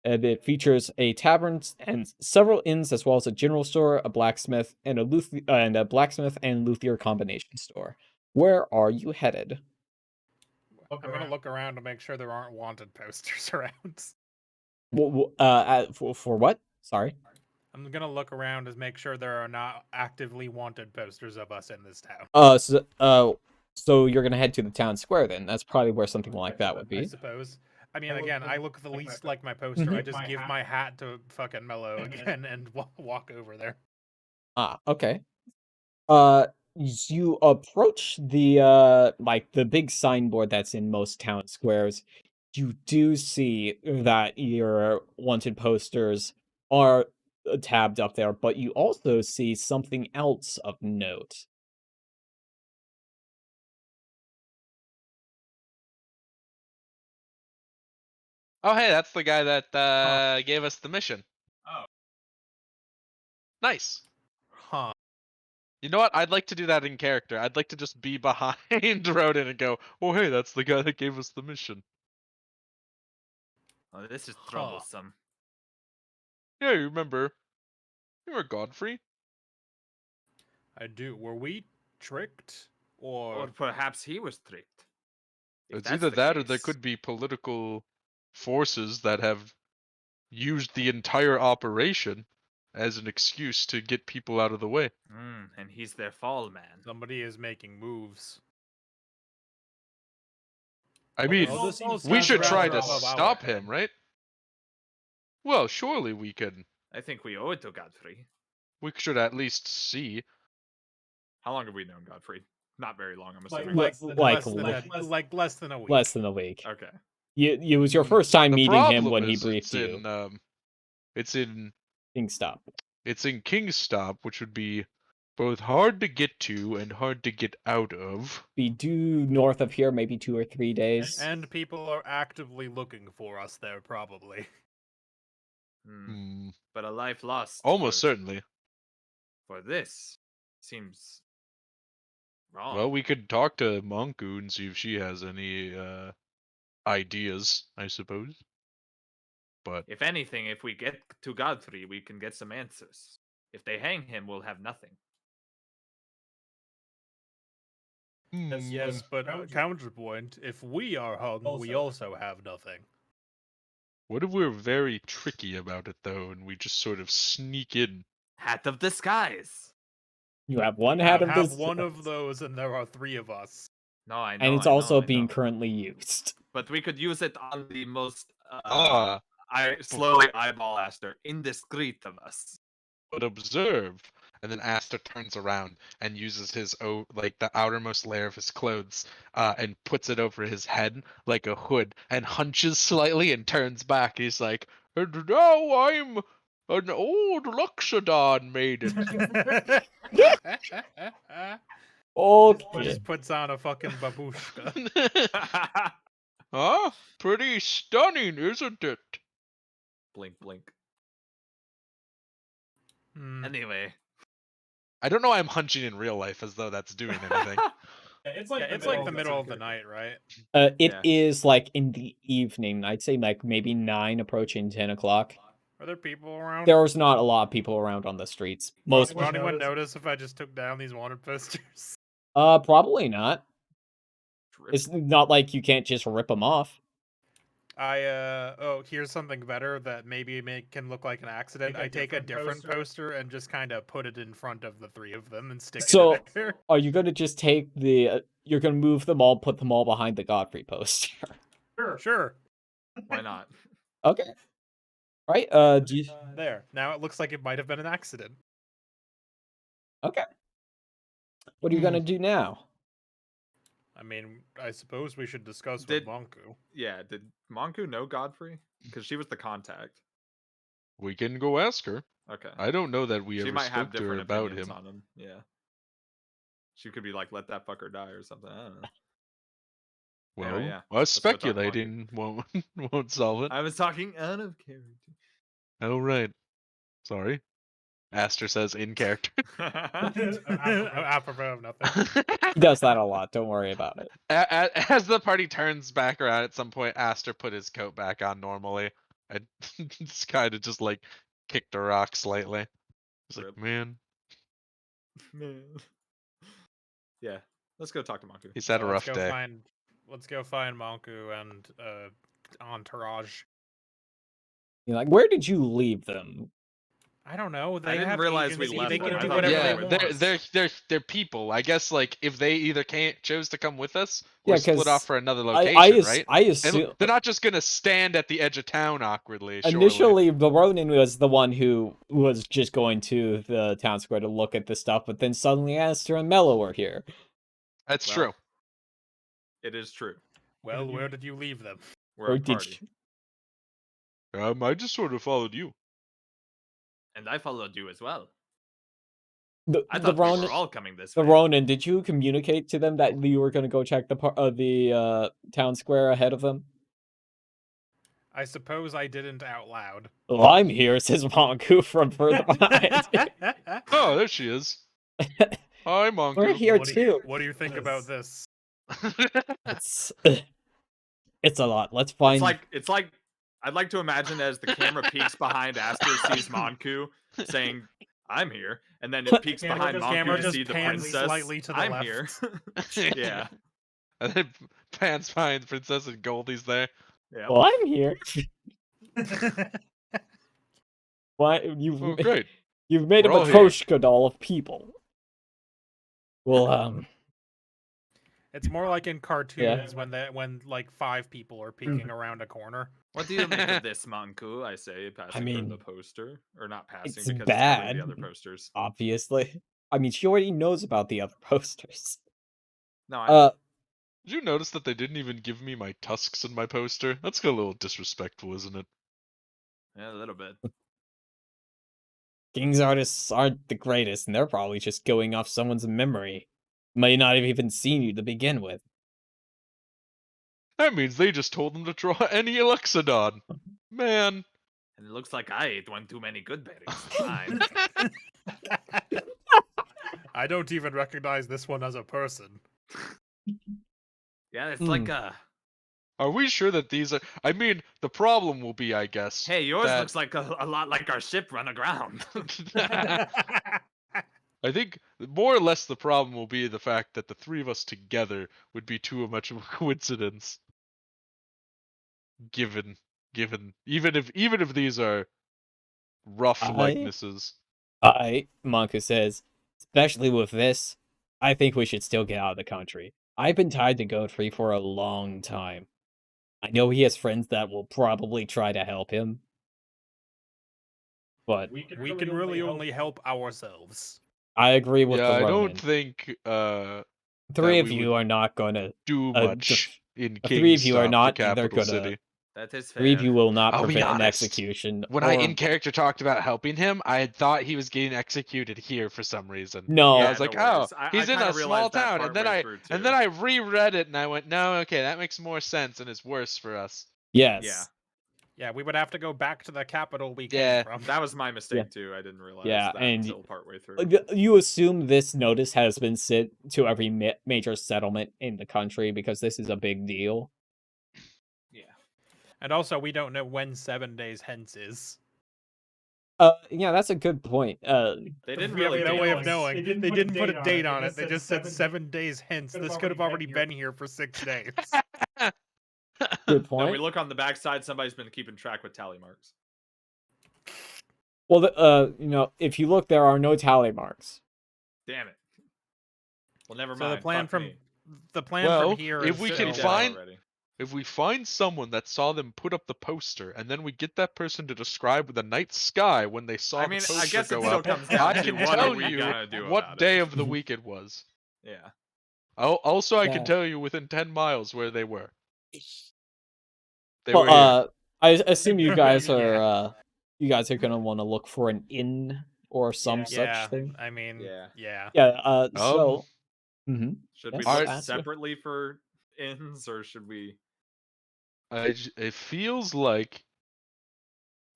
And it features a tavern and several inns, as well as a general store, a blacksmith, and a blacksmith and luthier combination store. Where are you headed? I'm gonna look around to make sure there aren't wanted posters around. For what? Sorry. I'm gonna look around to make sure there are not actively wanted posters of us in this town. So you're gonna head to the town square then? That's probably where something like that would I be. suppose. I mean, again, I look the least like my poster. I just give my hat to fucking Mellow again and walk over there. Ah, okay. You approach the like the big signboard that's in most town squares. You do see that your wanted posters are tabbed up there, but you also see something else of note. Oh, hey, that's the guy that gave us the mission. Oh. Nice. Huh. You know what? I'd like to do that in character. I'd like to just be behind Ronan and go, "Oh, hey, that's the guy that gave us the mission." Oh, this is Huh. troublesome. Yeah, you remember Godfrey? I do. Were we tricked? Or perhaps he was tricked. If It's that's either the that or there case- could be political forces that have used the entire operation as an excuse to get people out of the way. And he's their fall man. Somebody is making moves. I mean, Well, this all we seems should try rather to above our stop head. him, right? Well, surely we can. I think we owe it to Godfrey. We should at least see. How long have we known Godfrey? Not very long, I'm assuming. Like less than a week. less than a week. Okay. It was your first time The meeting him problem when he is briefed you. it's in Kingstop. It's in Kingstop, which would be both hard to get to and hard to get out of. Be due north of here, maybe 2 or 3 days. And people are actively looking for us there, probably. But a life lost. Almost certainly. For this seems wrong. Well, we could talk to Monku and see if she has any ideas, I suppose. But If anything, if we get to Godfrey, we can get some answers. If they hang him, we'll have nothing. Yes, but counterpoint, if we are hung, we also have nothing. What if we're very tricky about it, though, and we just sort of sneak in? Hat of disguise. You have one hat of have this, one of those, and there are 3 of us. No, I know. and it's I know, also I being know. currently used. But we could use it on the most. Ah, I slowly eyeball Aster. Indiscreet of us. but observe. And then Aster turns around and uses his the outermost layer of his clothes, and puts it over his head like a hood, and hunches slightly and turns back. He's like, "And now I'm an old Luxodon maiden." Okay. Just puts on a fucking babushka. Huh? Pretty stunning, isn't it? Blink, blink. Hmm. Anyway. I don't know why I'm hunching in real life as though that's doing anything. It's like the middle of the night, right? It Yeah. is like in the evening. I'd say like maybe 9 approaching 10 o'clock. Are there people around? There was not a lot of people around on the streets. Most Will anyone notice if I just took down these wanted posters? probably not. Drip. It's not like you can't just rip them off. Here's something better that maybe can look like an accident. I take a different poster and just kind of put it in front of the 3 of them and stick So- it there. Are you going to just take the you're going to move them all, put them all behind the Godfrey poster? Sure. Why not? Okay. Right? Do you... There. Now it looks like it might have been an accident. Okay. What are you going to do now? I mean, I suppose we should discuss Did- with Monku. Yeah, did Monku know Godfrey? Because she was the contact. We can go ask her. Okay. I don't know that we She ever might have spoke to her different about opinions him. on him. Yeah. She could be like, let that fucker die or something. I don't know. Well, Anyway, yeah. us Let's go talk to speculating won't solve it. I was talking out of character. Oh right. Sorry. Aster says in character. Apropos of nothing. He does that a lot. Don't worry about it. As the party turns back around at some point, Aster put his coat back on normally. And it's kind of just like kicked a rock slightly. He's like, Rip. man, Man. Yeah. Let's go talk to Monku. he's had a rough day. Let's go find Monku and Entourage. You're like, where did you leave them? I don't know. They didn't have realize we agency. left They them. can I do thought whatever we Yeah, were they want. they're people. I guess like if they either chose to come with us Yeah, or split 'cause off for another I location, right? And assume they're not just gonna stand at the edge of town awkwardly. Surely. initially the Ronin was the one who was just going to the town square to look at the stuff, but then suddenly Aster and Mello were here. That's Well, true. It is true. Well, where did you leave them? We're Or a did party. I just sort of followed you. And I followed you as well. The I thought we Ronin, were all coming this the way. Ronin, did you communicate to them that you were going to go check the town square ahead of them? I suppose I didn't out loud. Well, I'm here, says Monku from further behind. Oh, there she is. Hi, We're Monku. here What do too. What do you think about this? It's it's a lot. Let's find. It's like I'd like to imagine as the camera peeks behind Aster sees Monku saying, "I'm here," and then it peeks behind Camera Monku to just see the pans princess. slightly to the I'm left. here. Yeah. And then pans behind Princess and Goldie's there. Yeah. Well, I'm here. Why Oh, great. you've made a We're all here. Matryoshka doll of people. Well, It's more like in cartoons when like 5 people are peeking around a corner. What do you make of this, Monku? I say, passing mean, her the poster, or not passing it's because it's covering bad. the other posters. Obviously, I mean, she already knows about the other posters. No, I know. Did you notice that they didn't even give me my tusks in my poster? That's a little disrespectful, isn't it? Yeah, a little bit. King's artists aren't the greatest, and they're probably just going off someone's memory. May not have even seen you to begin with. That means they just told them to draw any Elexodon. Man. And it looks like I ate one too many good berries. Fine. I don't even recognize this one as a person. Yeah, it's like a. Are we sure that these are... I mean, the problem will be, I guess... Hey, yours that... looks like a lot like our ship run aground. I think more or less the problem will be the fact that the 3 of us together would be too much of a coincidence. Given even if these are rough likenesses. Monku says, especially with this, I think we should still get out of the country. I've been tied to Godfrey for a long time. I know he has friends that will probably try to help him. But we can really only help ourselves. I agree with the I Ronin. don't think 3 of you are not gonna do much in the 3 of you are Kingstop, not the either capital gonna city. That is fair. 3 of you will not I'll be prevent an honest. execution. When I in character talked about helping him, I had thought he was getting executed here for some reason. No, I was like, no oh, he's in a small town, and then I reread it and I went, no, okay, that makes more sense and it's worse for us. Yes. Yeah, we would have to go back to the capital we Yeah. came from. That was my mistake too. I didn't realize that and until partway through. You assume this notice has been sent to every major settlement in the country because this is a big deal. Yeah. And also, we don't know when 7 days hence is. Yeah, that's a good point. They didn't We really have no date way us. of knowing. They didn't put a date on it. They just said 7 days hence. This could have already been here for 6 days. Good No, point. we look on the backside. Somebody's been keeping track with tally marks. Well, if you look, there are no tally marks. Damn it. Well, never So mind. the plan Fuck from me. from here if is we Still can dead find already. if we find someone that saw them put up the poster, and then we get that person to describe the night sky when they saw the poster I guess it go still up, comes down I to can what tell are we you gonna do what about day it. of the week it was. Yeah. Also, I can Yeah. tell you within 10 miles where they were. They Well, were here. I assume you guys are gonna want to look for an inn or some such thing. I mean, Yeah. Yeah. So. Should Yes, we look Aster. separately for inns, or should we? It feels like...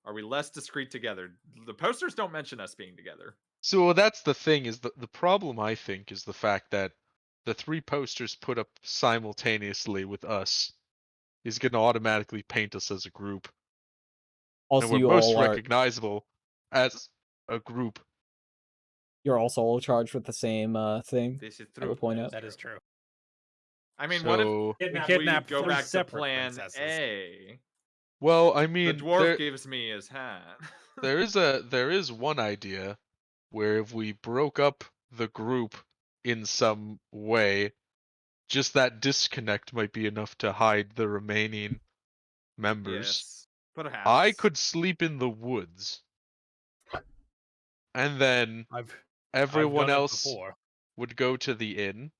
Are we less discreet together? The posters don't mention us being together. So that's the thing, is the problem, I think, is the fact that the 3 posters put up simultaneously with us is going to automatically paint us as a group. Also, And we're you most all are. recognizable as a group. You're also all charged with the same thing. This is I true. would point out. that is true. I mean, So... what if We we kidnapped go 3 back to separate plan princesses. A? Well, I The mean, dwarf gives me his hat. there is one idea where if we broke up the group in some way, just that disconnect might be enough to hide the remaining members. Yes. Perhaps. I could sleep in the woods, and then everyone done it else before. would go to the inn.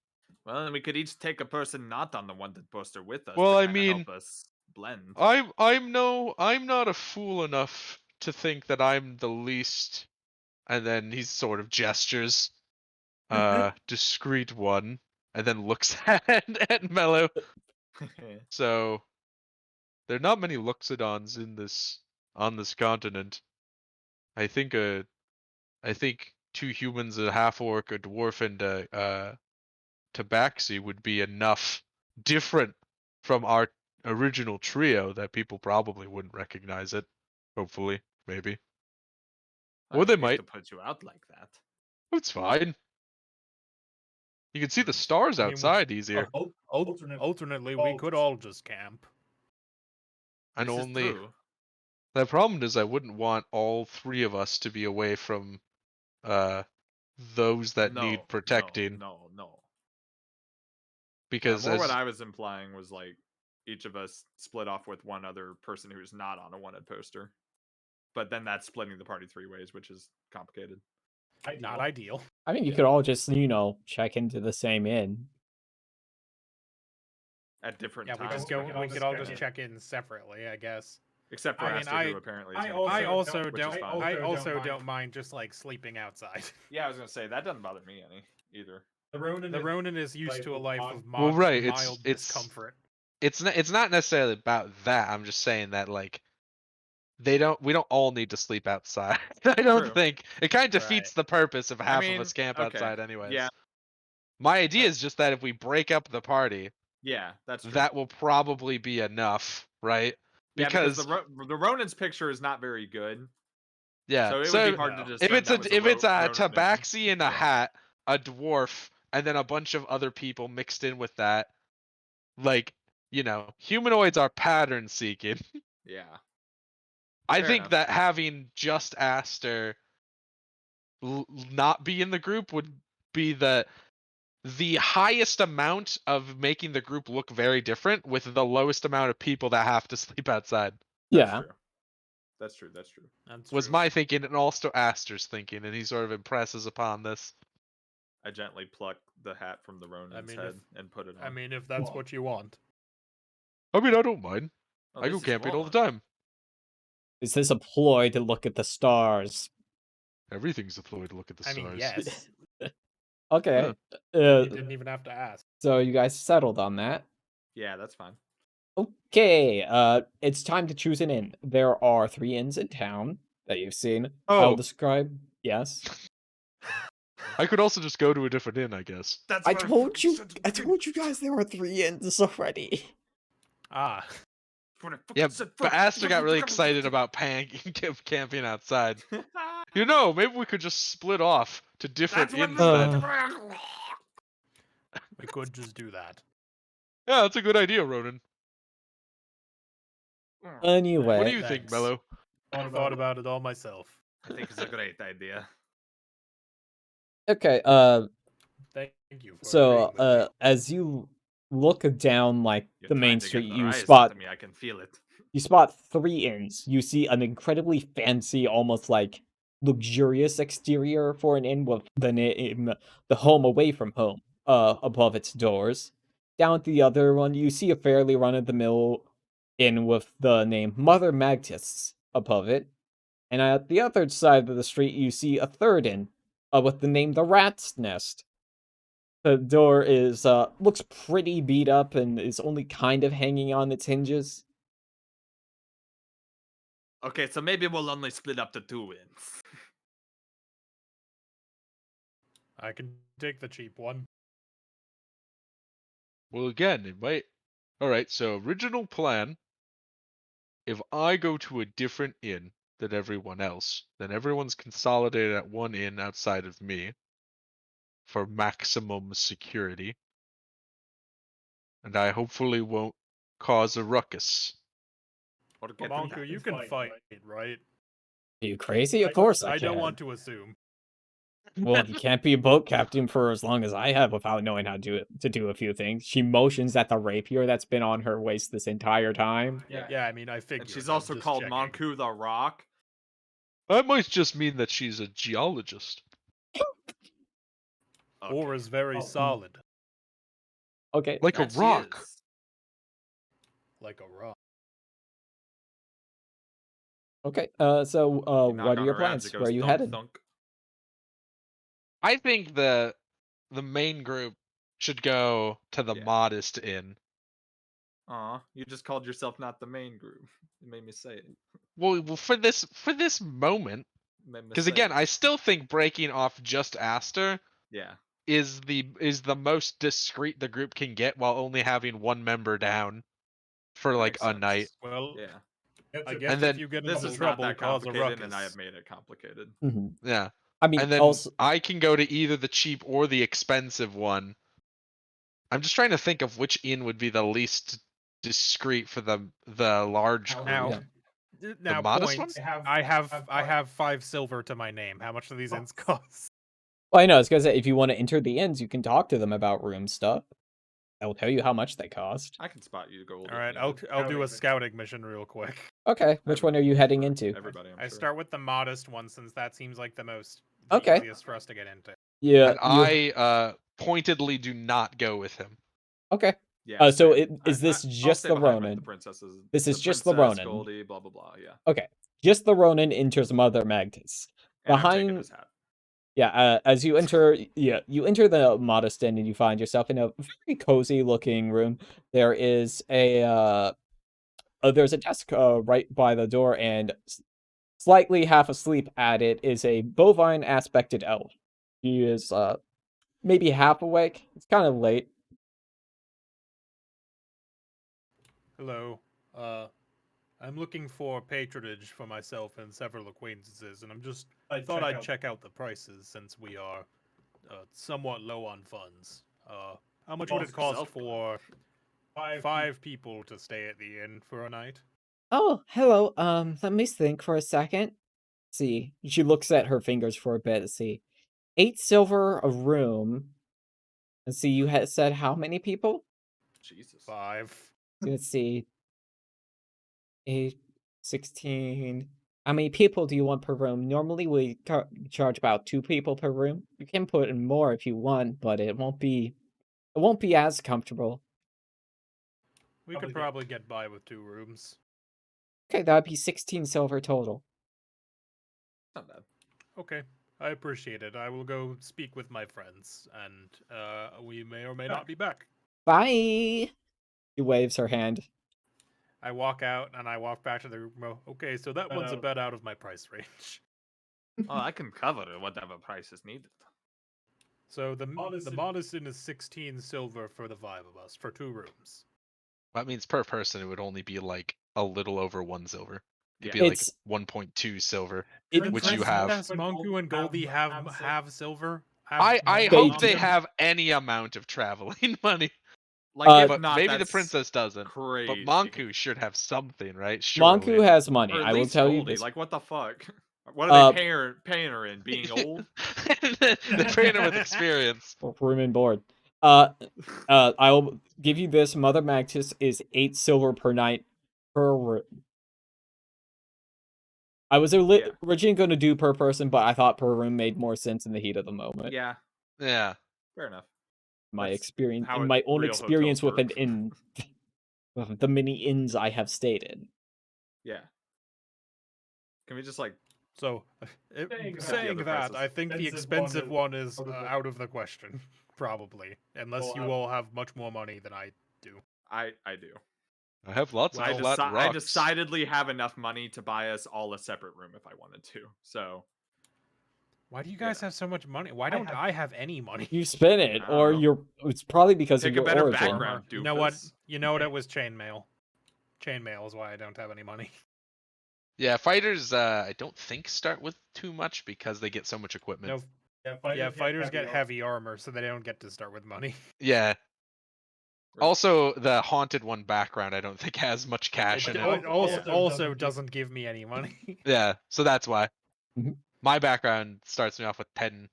Well, then we could each take a person not on the wanted poster with us. Well, to I kinda mean, help us blend. I'm not a fool enough to think that I'm the least, and then he sort of gestures, discreet one, and then looks at Mello. So there are not many Luxodons on this continent. I think 2 humans, a half orc, a dwarf, and a tabaxi would be enough different from our original trio that people probably wouldn't recognize it. Hopefully, maybe. Or they I hate might. to put you out like that. It's fine. You can see the stars I mean, outside easier. Alternately, we could all just camp. And This is only true. the problem is I wouldn't want all 3 of us to be away from those that need protecting. No. Because More what as I was implying was like each of us split off with one other person who's not on a wanted poster. But then that's splitting the party 3 ways, which is complicated. Not ideal. I mean, you could all just, check into the same inn. At different Yeah, times. we could all just check in separately, I guess. Except for I mean, Aster, who apparently is I gonna also which is don't. fine. I also don't mind just like sleeping outside. Yeah, I was gonna say that doesn't bother me any either. The Ronin is used to a life of well, right, mild it's discomfort. it's not necessarily about that. I'm just saying that like we don't all need to sleep outside. I don't True. think it kind of defeats Right. the purpose of half of mean, us camp okay, outside anyways. yeah. My idea is just that if we break up the party, Yeah, that's true. that will probably be enough, right? Yeah, because the Ronin's picture is not very good. Yeah. So it So would be hard to if discern it's that was if it's a Ronin. tabaxi in a Yeah. hat, a dwarf, and then a bunch of other people mixed in with that, like, humanoids are pattern seeking. Yeah. I Fair think enough. that having just Aster not be in the group would be the highest amount of making the group look very different with the lowest amount of people that have to sleep outside. Yeah. That's true. That's true. Was my thinking and also Aster's thinking, and he sort of impresses upon this. I gently pluck the hat from the Ronin's head and put it on. I mean, if that's what you want. I mean, I don't mind. Oh, I go this is camping all the Wallen. time. Is this a ploy to look at the stars? Everything's a ploy to look at the I stars. mean, yes. Okay. You didn't even have to ask. So you guys settled on that. Yeah, that's fine. Okay, it's time to choose an inn. There are 3 inns in town that you've seen. Oh. I'll describe. Yes. I could also just go to a different inn, I guess. I told you guys there were 3 inns already. Ah. Yeah, but Aster got really excited about camping outside. Maybe we could just split off to different inns then. We could just do that. Yeah, that's a good idea, Ronan. Anyway. What do you think, Thanks. Mello? I thought about it all myself. I think it's a great idea. Okay, Thank you for so agreeing with me. as you look down You're the main trying to get street, the you rise spot out of me. I can feel it. 3 inns. You see an incredibly fancy, almost like luxurious exterior for an inn with the name "The Home Away from Home" above its doors. Down at the other one, you see a fairly run-of-the-mill inn with the name Mother Magicast's above it. And at the other side of the street, you see a third inn with the name The Rat's Nest. The door is looks pretty beat up and is only kind of hanging on its hinges. Okay, so maybe we'll only split up to 2 inns. I can take the cheap one. Well, again, it might. Alright, so original plan. If I go to a different inn than everyone else, then everyone's consolidated at one inn outside of me for maximum security. And I hopefully won't cause a ruckus. Or get Monku, you can fight, right? Are you crazy? Of course I I can. don't want to assume. Well, you can't be a boat captain for as long as I have without knowing how to do a few things. She motions at the rapier that's been on her waist this entire time. Yeah, I mean, I figured. And she's I'm also just called checking. Monku the Rock. That might just mean that she's a geologist. Or is very solid, Okay. Like That a she rock. is. like a rock. Okay. You So knock what are on your her abs, plans? it goes Where are you thunk, headed? thunk. I think the main group should go to the Yeah. modest inn. Aw, you just called yourself not the main group. It made me say it. Well, for this moment, Because again, I still think breaking off just Aster yeah. is the most discreet the group can get while only having one member down for That like makes a night. sense. Well, Yeah. I And guess then- if you get This into is not trouble, that cause a complicated, and I ruckus. have made it complicated. Mhm. Yeah. I mean, And then also, I can go to either the cheap or the expensive one. I'm just trying to think of which inn would be the least discreet for the large group. Now, now modest points. I have 5 silver to my name. How much do these inns cost? well, I know, it's because if you want to enter the inns, you can talk to them about room stuff. They'll tell you how much they cost. I can spot you gold. All if right, needed. I'll do a scouting mission real quick. Okay, which one are you heading For into? Everybody, I'm I sure. start with the modest one since that seems like the Okay. easiest for us to get into. Yeah, And I pointedly do not go with him. okay. Yeah. So same. is this I'll just stay the behind with Ronin? The princesses. This is the just the princess, Ronin. Goldie, blah blah blah. Yeah. Okay, just the Ronin enters Mother Magtus. And I'm taking Behind, his hat. yeah, as you enter, you enter the modest inn and you find yourself in a very cozy looking room. There is there's a desk right by the door, and slightly half asleep at it is a bovine aspected elf. He is maybe half awake. It's kind of late. Hello. I'm looking for patronage for myself and several acquaintances, and I thought I'd check out the prices since we are somewhat low on funds. How much would it cost for 5 people to stay at the inn for a night? Oh, hello. Let me think for a second. See, she looks at her fingers for a bit. See, 8 silver a room. And see, you had said how many people? Jesus. 5. Let's see. 8, 16. How many people do you want per room? Normally we charge about 2 people per room. You can put in more if you want, but it won't be as comfortable. We could probably get by with 2 rooms. Okay, that'd be 16 silver total. Not bad. Okay, I appreciate it. I will go speak with my friends, and we may or may not be back. Bye. She waves her hand. I walk out and I walk back to the room. Oh, okay, so that one's a bit out of my price range. Oh, I can cover whatever price is needed. So the modest inn is 16 silver for the 5 of us for 2 rooms. That means per person it would only be like a little over 1 silver. It'd Yeah. be like It's 1.2 silver. it, Which you have. Does Monku and Goldie have silver? I They hope they do. have any amount of traveling money. Like, if But not, maybe the that's princess doesn't. Crazy. But Monku should have something, right? Monku Surely. has money. Or at I will least tell you Goldie. this. Like, what the fuck? What are Uh, they paying her in? Being old? They're paying her with experience. Room and board. I'll give you this. Mother Magtus is 8 silver per night per room. I was originally going to do per person, but I thought per room made more sense in the heat of the moment. Yeah, Yeah. fair enough. My That's experience, how my own real experience hotels with an work. inn, the many inns I have stayed in. Yeah. Can we just, like, So, saying other that, prices. I think the expensive one is out of the question, probably, unless you all have much more money than I do. I do. I have lots Well, of flat I rocks. decidedly have enough money to buy us all a separate room if I wanted to. So, Why do you guys have so much money? Why don't I have any money? You spin it, I or don't know. you're. It's probably because Take of a your better origin. background, You know what? doofus. You know what? It was chainmail. Chainmail is why I don't have any money. Yeah, fighters I don't think start with too much because they get so much equipment. No, yeah, fighters get heavy armor, so they don't get to start with money. Yeah. Right. Also, the haunted one background I don't think has much cash in It it. also doesn't give me any money. Yeah, so that's why. Mhm. My background starts me off with 10.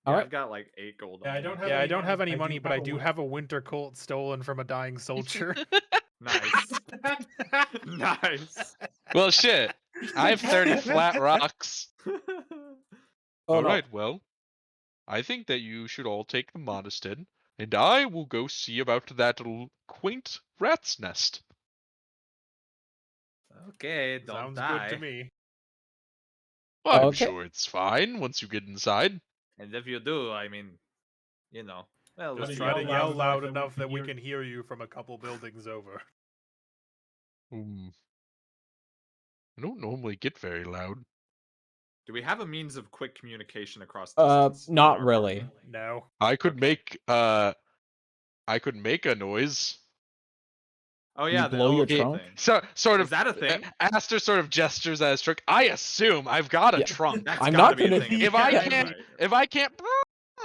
Yeah, Alright. I've got like 8 gold. Yeah, I don't have any money, but I do have a winter colt stolen from a dying soldier. Nice. Nice. Well, shit. I have 30 flat rocks. Oh, All no. right, well, I think that you should all take the Lonestead, and I will go see about that quaint rat's nest. Okay, don't Sounds die. good to me. Well, I'm Okay. sure it's fine once you get inside. And if you do, I mean, you know, well, Just let's try try to yell loud enough that we can hear you from a couple buildings over. I don't normally get very loud. Do we have a means of quick communication across distance? in Not our really. party? No. I could Okay. make a noise. Oh You yeah, the blow your elephant trunk? thing. So sort Is of that a thing? Aster sort of gestures at his trunk. I assume I've got a Yeah. trunk. That's I'm gotta not be a gonna- thing. If Yeah, I that's can't right. if I can't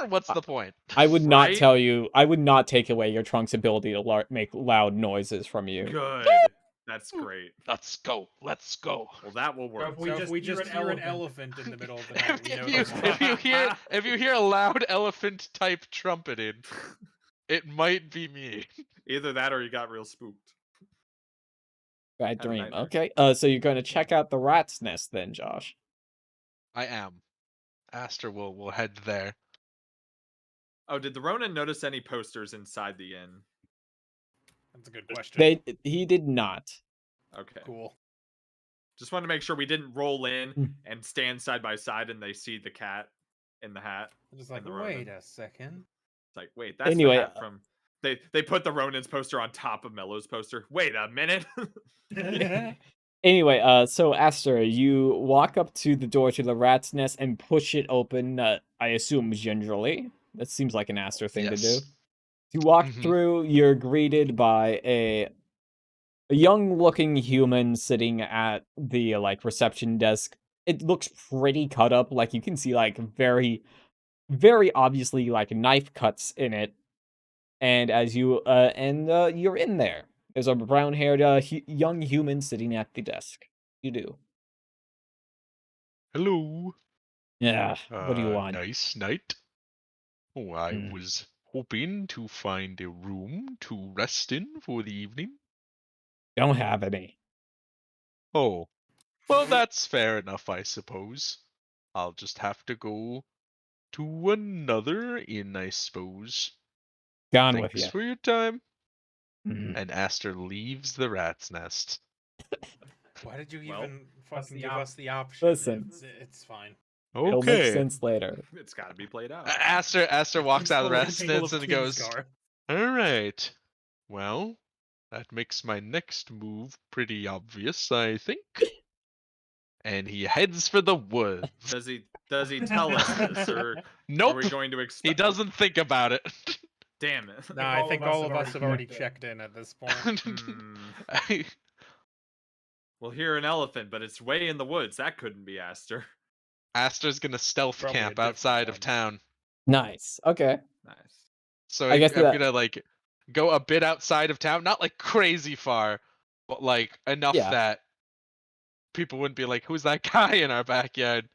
what's the point? I would not Right? tell you. I would not take away your trunk's ability to make loud noises from you. Good. That's great. Let's go. Let's go. Well, that will work. If we just hear an elephant in the middle of the night, we know if you if you hear a loud elephant type trumpeting, it might be me. Either that or you got real spooked. Bad Had a dream. nightmare. Okay. So you're going to check out the rat's nest then, Josh. I am. Aster will head there. Oh, did the Ronin notice any posters inside the inn? That's a good question. He did not. Okay. Cool. Just wanted to make sure we didn't roll in Mm. and stand side by side and they see the cat in the hat. I'm just like, the Ronin. wait a second. It's like, wait, that's Anyway, the hat from. They put the Ronin's poster on top of Mello's poster. Wait a minute. Anyway, so Aster, you walk up to the door to the rat's nest and push it open. I assume gingerly. That seems like an Aster thing to do. Yes. You walk Mhm. through. You're greeted by a young-looking human sitting at the reception desk. It looks pretty cut up. Like you can see very, very obviously knife cuts in it. And as you you're in there. There's a brown-haired young human sitting at the desk. You do. Hello. Yeah. What do you want? Nice night. Oh, I Hmm. was hoping to find a room to rest in for the evening. Don't have any. Oh. Well, that's fair enough, I suppose. I'll just have to go to another inn, I suppose. Gone with Thanks you. for your time. Mhm. And Aster leaves the rat's nest. Why did you Well, even that's fucking the give op- us the option? Listen. It's fine. It'll make Okay. sense later. It's got to be played out. Aster walks out of the Totally rat's capable nest of and goes, Kingsguard. Alright. Well, that makes my next move pretty obvious, I think. And he heads for the woods. Does he tell us this, or are Nope. we going to He expect? doesn't think about it. Damn it. No, I think all of us have already checked in at this point. Hmm. We'll hear an elephant, but it's way in the woods. That couldn't be Aster. Aster's gonna stealth Probably a camp different outside of one. town. Nice. Okay. Nice. So I guess I'm that- gonna go a bit outside of town, not crazy far, but enough Yeah. that people wouldn't be like, "Who's that guy in our backyard?"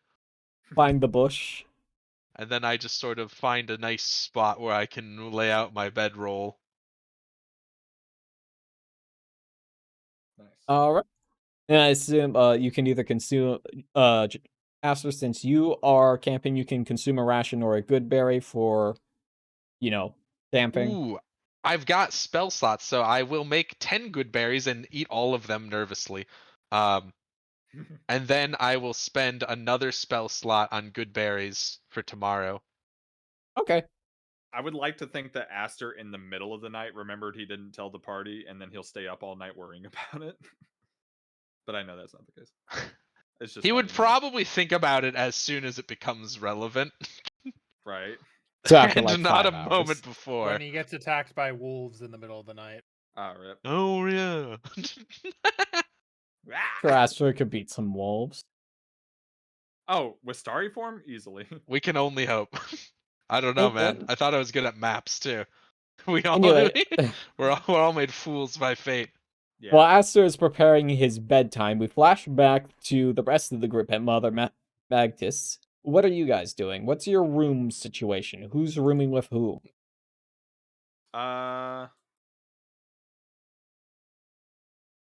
Find the bush. And then I just sort of find a nice spot where I can lay out my bedroll. Nice. All right. And I assume you can either consume Aster, since you are camping, you can consume a ration or a good berry for, camping. Ooh, I've got spell slots, so I will make 10 good berries and eat all of them nervously. And then I will spend another spell slot on good berries for tomorrow. Okay. I would like to think that Aster, in the middle of the night, remembered he didn't tell the party, and then he'll stay up all night worrying about it. But I know that's not the case. It's just He would funny to me, probably think about it as soon as it becomes relevant, right? So after and not 5 a hours. moment before. When he gets attacked by wolves in the middle of the night. Rip. Oh yeah. Sure, Aster could beat some wolves. Oh, with starry form, easily. We can only hope. I don't know, man. Okay. I thought I was good at maps too. We all Anyway, we're all made fools by fate. Yeah. while Aster is preparing his bedtime, we flash back to the rest of the group at Mother Magicast. What are you guys doing? What's your room situation? Who's rooming with who?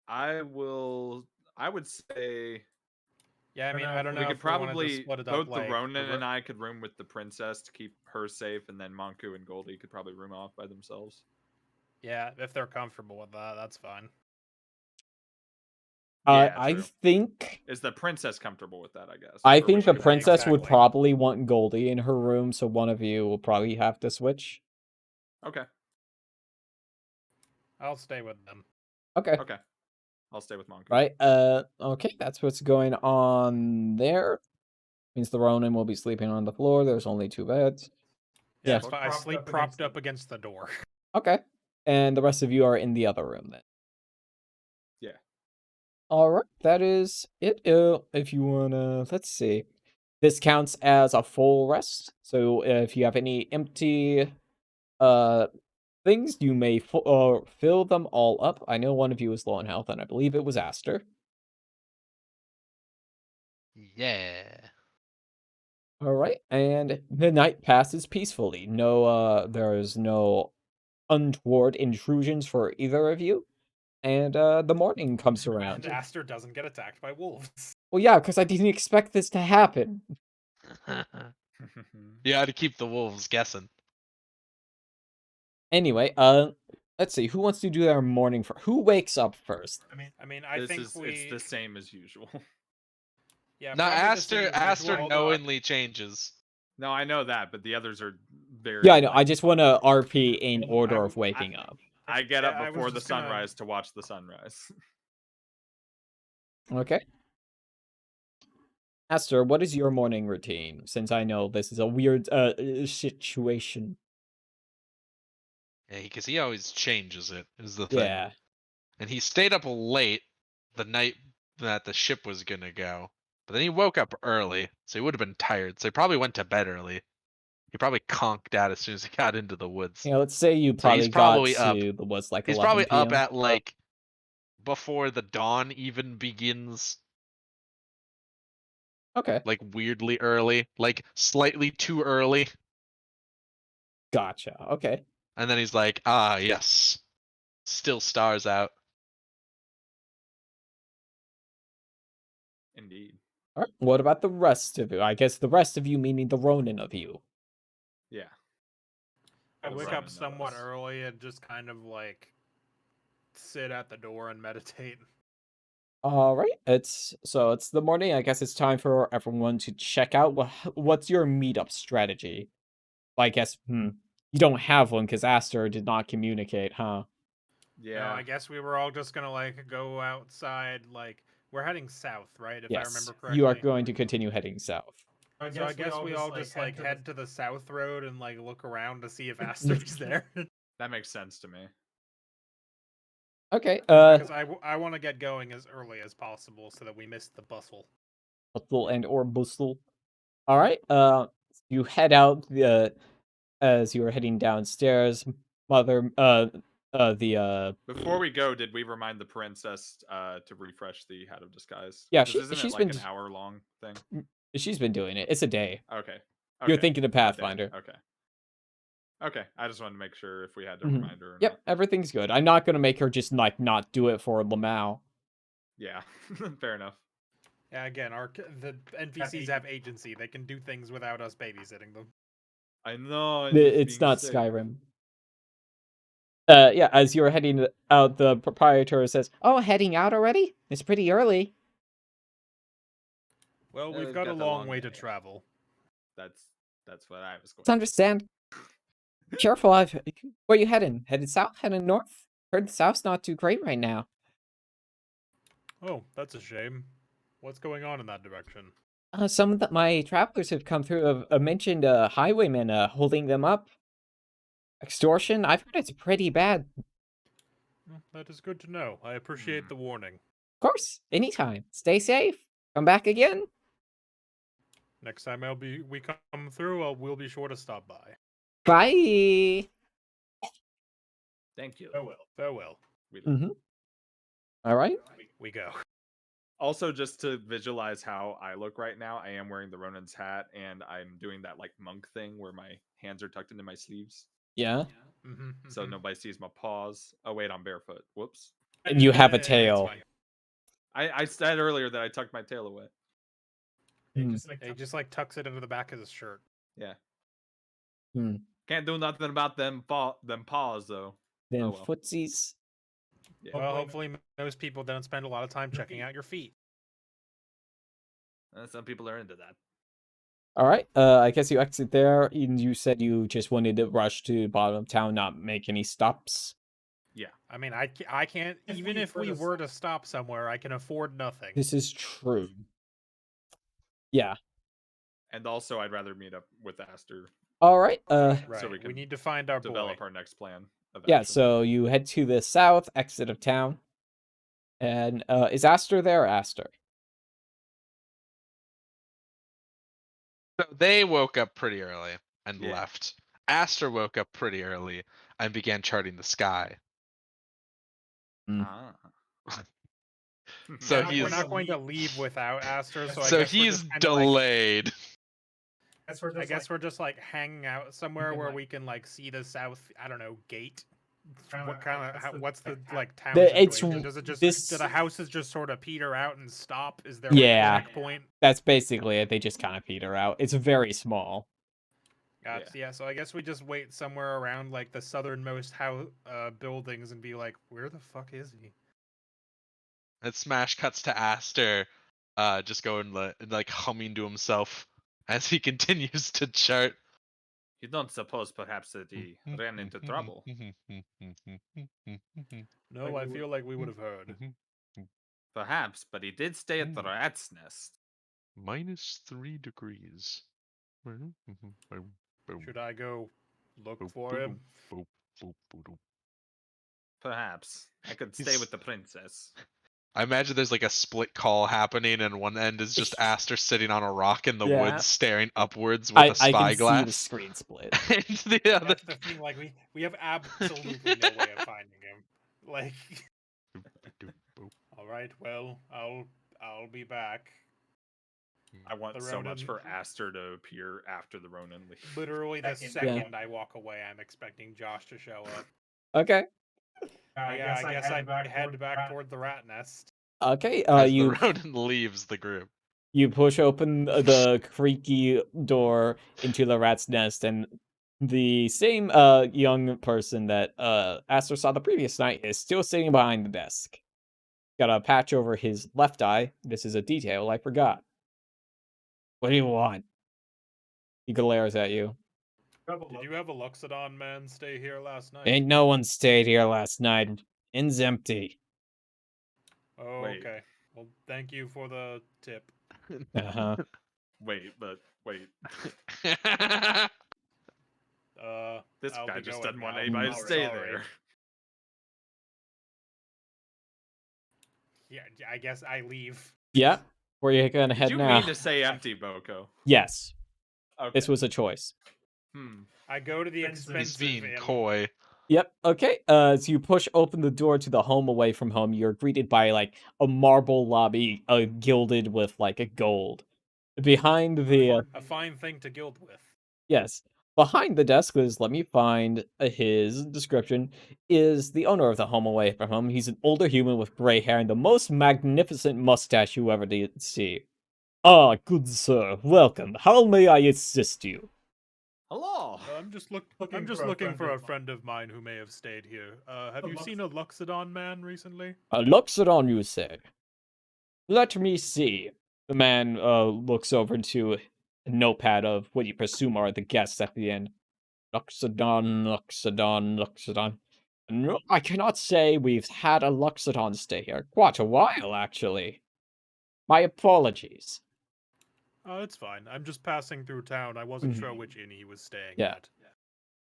I would say Yeah, I mean, I don't know we could if we wanted to probably split it both up, the like, Ronin and I could room with the princess to keep her safe, and then Monku and Goldie could probably room off by themselves. Yeah, if they're comfortable with that, that's fine. Yeah, I true. think Is the princess comfortable with that? I guess. I Or think would the she like- princess would Exactly. probably want Goldie in her room, so one of you will probably have to switch. Okay. I'll stay with them. Okay. Okay. I'll stay with Monku. Right. Okay, that's what's going on there. Means the Ronin will be sleeping on the floor. There's only 2 beds. Yeah, Yeah. it's fine. I sleep propped up against the door. Okay. And the rest of you are in the other room then. Yeah. All right, that is it. If you wanna, let's see. This counts as a full rest. So if you have any empty things, you may fill them all up. I know one of you is low on health, and I believe it was Aster. Yeah. All right, and the night passes peacefully. No, there is no untoward intrusions for either of you, and the morning comes around. And Aster doesn't get attacked by wolves. Well, yeah, because I didn't expect this to happen. You had to keep the wolves guessing. Anyway, let's see. Who wants to do their morning for? Who wakes up first? I think It's the same as usual. Yeah, Now probably the same as Aster usual, although knowingly changes. No, I know that, but the others are very. Yeah, I know. I like, just want to RP in order of I- waking up. I get Yeah, up I was before the just gonna- sunrise to watch the sunrise. Okay. Aster, what is your morning routine? Since I know this is a weird situation. Yeah, because he always changes it, is the thing. Yeah. And he stayed up late the night that the ship was gonna go. But then he woke up early, so he would have been tired. So he probably went to bed early. He probably conked out as soon as he got into the woods. Yeah, let's say you So he's probably probably got up. to the woods like He's 11 probably p.m. up at like before the dawn even begins. Okay, Like weirdly early, like slightly too early. gotcha. Okay. And then he's like, ah, yes. Still stars out. Indeed. All right. What about the rest of you? I guess the rest of you meaning the Ronin of you. Yeah. I The wake Ronin up of somewhat us. early and just kind of like sit at the door and meditate. All right. It's the morning. I guess it's time for everyone to check out what's your meetup strategy. I guess you don't have one because Aster did not communicate, huh? Yeah. No, I guess we were all just gonna like go outside. Like we're heading south, right? If I remember Yes. correctly. You are going to continue heading south. So I guess we all just like head to the south road and like look around to see if Aster's there. That makes sense to me. Okay. Because I want to get going as early as possible so that we miss the bustle. Bustle and or bustle. All right. You head out as you are heading downstairs. Mother. Before we go, did we remind the princess to refresh the hat of disguise? Yeah, 'Cause isn't she's it like been an hour-long thing? She's been doing it. It's a day. Okay. You're Okay, thinking of a day. Pathfinder. Okay. Okay, I just wanted to make sure if we had to Mhm. remind her or Yep, not. everything's good. I'm not gonna make her just like not do it for Lamau. Yeah, fair enough. Yeah, again, the NPCs have agency. They can do things without us babysitting them. I know. It's not Skyrim. Yeah, as you're heading out, the proprietor says, "Oh, heading out already? It's pretty early." Well, Yeah, we've we've got a got the long long way to way. travel. That's what I was going. Let's understand. Careful, where you heading? Headed south? Heading north? Heard the south's not too great right now. Oh, that's a shame. What's going on in that direction? Some of my travelers have come through have mentioned highwaymen holding them up. Extortion? I've heard it's pretty bad. That is good to know. I appreciate the warning. Of course, anytime. Stay safe. Come back again. Next time we come through, we'll be sure to stop by. Bye. Thank you. Farewell. All right. We go. Also, just to visualize how I look right now, I am wearing the Ronin's hat, and I'm doing that like monk thing where my hands are tucked into my sleeves, Yeah. so nobody sees my paws. Oh wait, I'm barefoot. Whoops. And you have a It's tail. fine. I said earlier that I tucked my tail away. He just like tucks it into the back of his shirt. Yeah. Hmm. Can't do nothing about them paws though. Then Oh, well. footsies. Yeah. Well, hopefully most people don't spend a lot of time checking out your feet. Some people are into that. All right. I guess you exit there. And you said you just wanted to rush to the bottom of town, not make any stops. Yeah. I mean, I can't. Even if we were to stop somewhere, I can afford nothing. This is true. Yeah. And also, I'd rather meet up with Aster All right. Right. So we we can need to find our develop boy. our next plan. Of Yeah. action. So you head to the south exit of town, and is Aster there? Aster. So they woke up pretty early and Yeah. left. Aster woke up pretty early and began charting the sky. Ah. So We're he's not going to leave without Aster, so I so guess we're he's just kind of like. delayed. I guess we're just like hanging out somewhere where we can like see the south. I don't know, gate. What kind of? What's the like town It's situation? Does it just this. do the houses just sort of peter out and stop? Is there Yeah. like a checkpoint? That's basically it. They just kind of peter out. It's very small. Yeah. So I guess we just wait somewhere around like the southernmost house buildings and be like, where the fuck is he? And Smash cuts to Aster, just going like humming to himself as he continues to chart. You don't suppose perhaps that he ran into trouble? No, I feel like we would have heard. Perhaps, but he did stay at the rat's nest. -3 degrees. Should I go look for him? Perhaps. I could stay with the princess. I imagine there's like a split call happening, and one end is just Aster sitting on a rock in the Yeah. woods, staring upwards with a I can see the spyglass. screen split. And the other, That's the thing. Like we have absolutely no way of finding him. Like, all right, well, I'll be back. I want The so much Ronin- for Aster to appear after the Ronin leave. Literally the second I walk away, I'm expecting Josh to show up. Okay. Yeah, I guess I head back toward the rat nest. Okay. as the You Ronin leaves the group. you push open the creaky door into the rat's nest, and the same young person that Aster saw the previous night is still sitting behind the desk. Got a patch over his left eye. This is a detail I forgot. What do you want? He glares at you. Did you have a Luxodon man stay here last night? Ain't no one stayed here last night. Inn's empty. Oh, Wait. okay. Well, thank you for the tip. Uh-huh. Wait. This I'll guy be just going doesn't want now. anybody to Sorry. stay there. Yeah, I guess I leave. Yeah. Where you gonna Did head you now? mean to say empty, Boko? Yes. Okay. This was a choice. I go to the He's expensive being inn. coy. Yep. Okay. As you push open the door to the home away from home, you're greeted by like a marble lobby, gilded with like a gold. Behind the A fine thing to gild with. yes, behind the desk is let me find his description. Is the owner of the home away from home. He's an older human with gray hair and the most magnificent mustache you ever did see. Ah, good sir, welcome. How may I assist you? Hello. I'm just looking for a friend of mine who may have stayed here. Have you seen a Luxodon man recently? A Luxodon, you say? Let me see. The man looks over to a notepad of what you presume are the guests at the end. Luxodon. No, I cannot say we've had a Luxodon stay here. Quite a while, actually. My apologies. Oh, it's fine. I'm just passing through town. I wasn't sure which inn he was staying Yeah. at.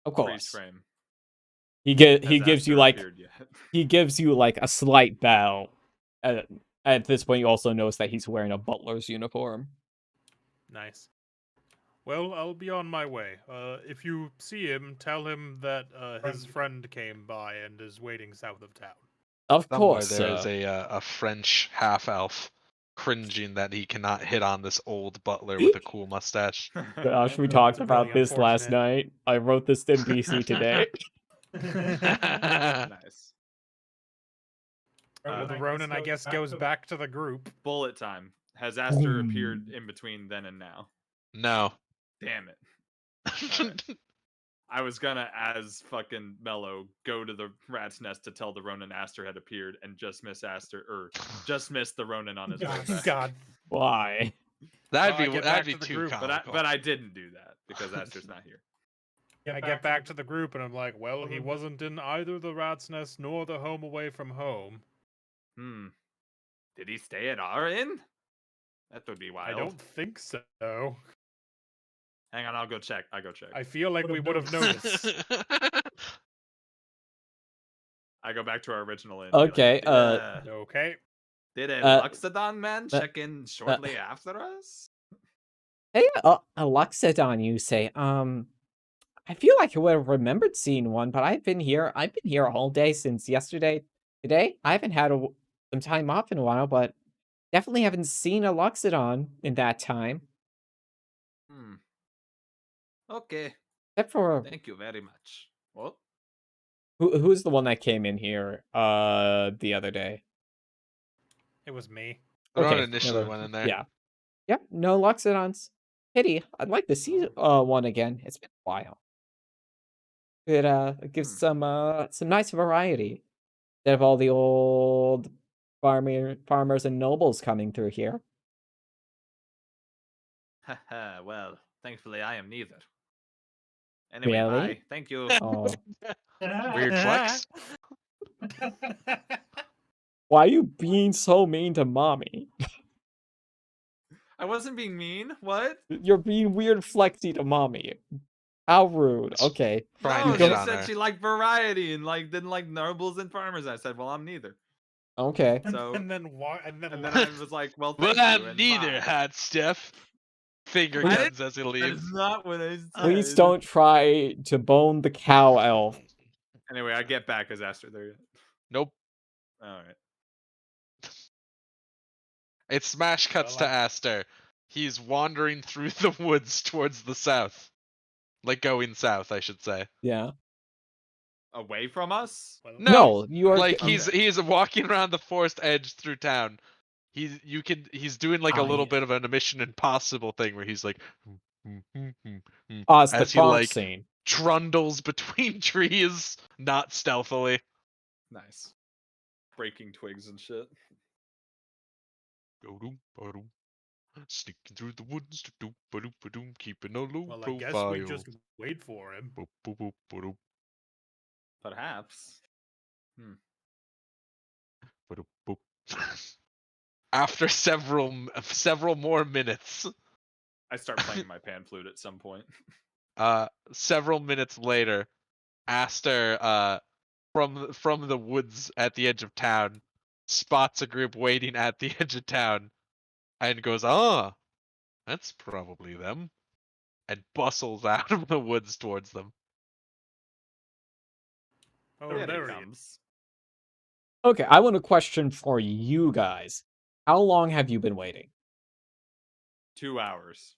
Of Freeze course. frame. He Has gives you Aster like appeared yet? he gives you like a slight bow. At this point, you also notice that he's wearing a butler's uniform. Nice. Well, I'll be on my way. If you see him, tell him that his friend came by and is waiting south of town. Of Somewhere course, there is a French half elf cringing that he cannot hit on this old butler with a cool mustache. Gosh, we talked That's about really this last unfortunate. night. I wrote this NPC today. Nice. Well, the Ronin, I guess, goes back to the group. Bullet time. Has Aster appeared in between then and now? No. Damn it. Alright. I was gonna, as fucking Mello, go to the rat's nest to tell the Ronin Aster had appeared and just miss Aster, or just miss the Ronin on his way back. God. Why? That'd I be get back that'd be to the too group, comical. But I didn't do that because Aster's not here. I get back to the group and I'm like, well, he wasn't in either the rat's nest nor the home away from home. Did he stay at our inn? That would be wild. I don't think so. Hang on, I'll go check. I feel like we would have noticed. I go back to our original inn. Okay, Okay. Did a uh, Luxodon man check in shortly after us? Hey, a Luxodon, you say? I feel like I would have remembered seeing one, but I've been here all day since yesterday. Today, I haven't had some time off in a while, but definitely haven't seen a Luxodon in that time. Hmm. Okay. Except for Thank you very much. Well, who's the one that came in here the other day? It was me. Ron Okay, initially went in there. yeah. Yep, no Luxodons. Pity. I'd like to see one again. It's been a while. It gives some nice variety instead of all the old farmers and nobles coming through here. haha, well, thankfully I am neither. Anyway, Really? bye. Thank you. Oh, Weird flex. why are you being so mean to mommy? I wasn't being mean. What? You're being weird flexy to mommy. How rude. Okay. Trying No, to she hit on said her. she liked variety and didn't like nobles and farmers. I said, well, I'm neither. Okay. So and then why? And then I was like, well, Well, thank you. I'm And neither, bye. hot stuff. Finger Please- guns as he That leaves. is not what I said. Please don't try to bone the cow elf. Anyway, I get back. Is Aster there yet? Nope. All right. It smash cuts Well, to Aster. He's wandering through the woods towards the south. Like going south, I should say. Yeah. Away from us? well, No, you are Like Okay. he's walking around the forest edge through town. He's doing like a little yeah. bit of a Mission Impossible thing where he's like It's the as he prom like scene. trundles between trees, not stealthily. Nice. Breaking twigs and shit. Sneaking through the woods, keeping a low well, I profile. guess we just wait for him. Perhaps. After several more minutes, I start playing my pan flute at some point. several minutes later, Aster, from the woods at the edge of town, spots a group waiting at the edge of town, and goes, "Ah, that's probably them," and bustles out of the woods towards them. Oh, There there he he is. comes. Okay, I want a question for you guys. How long have you been waiting? 2 hours.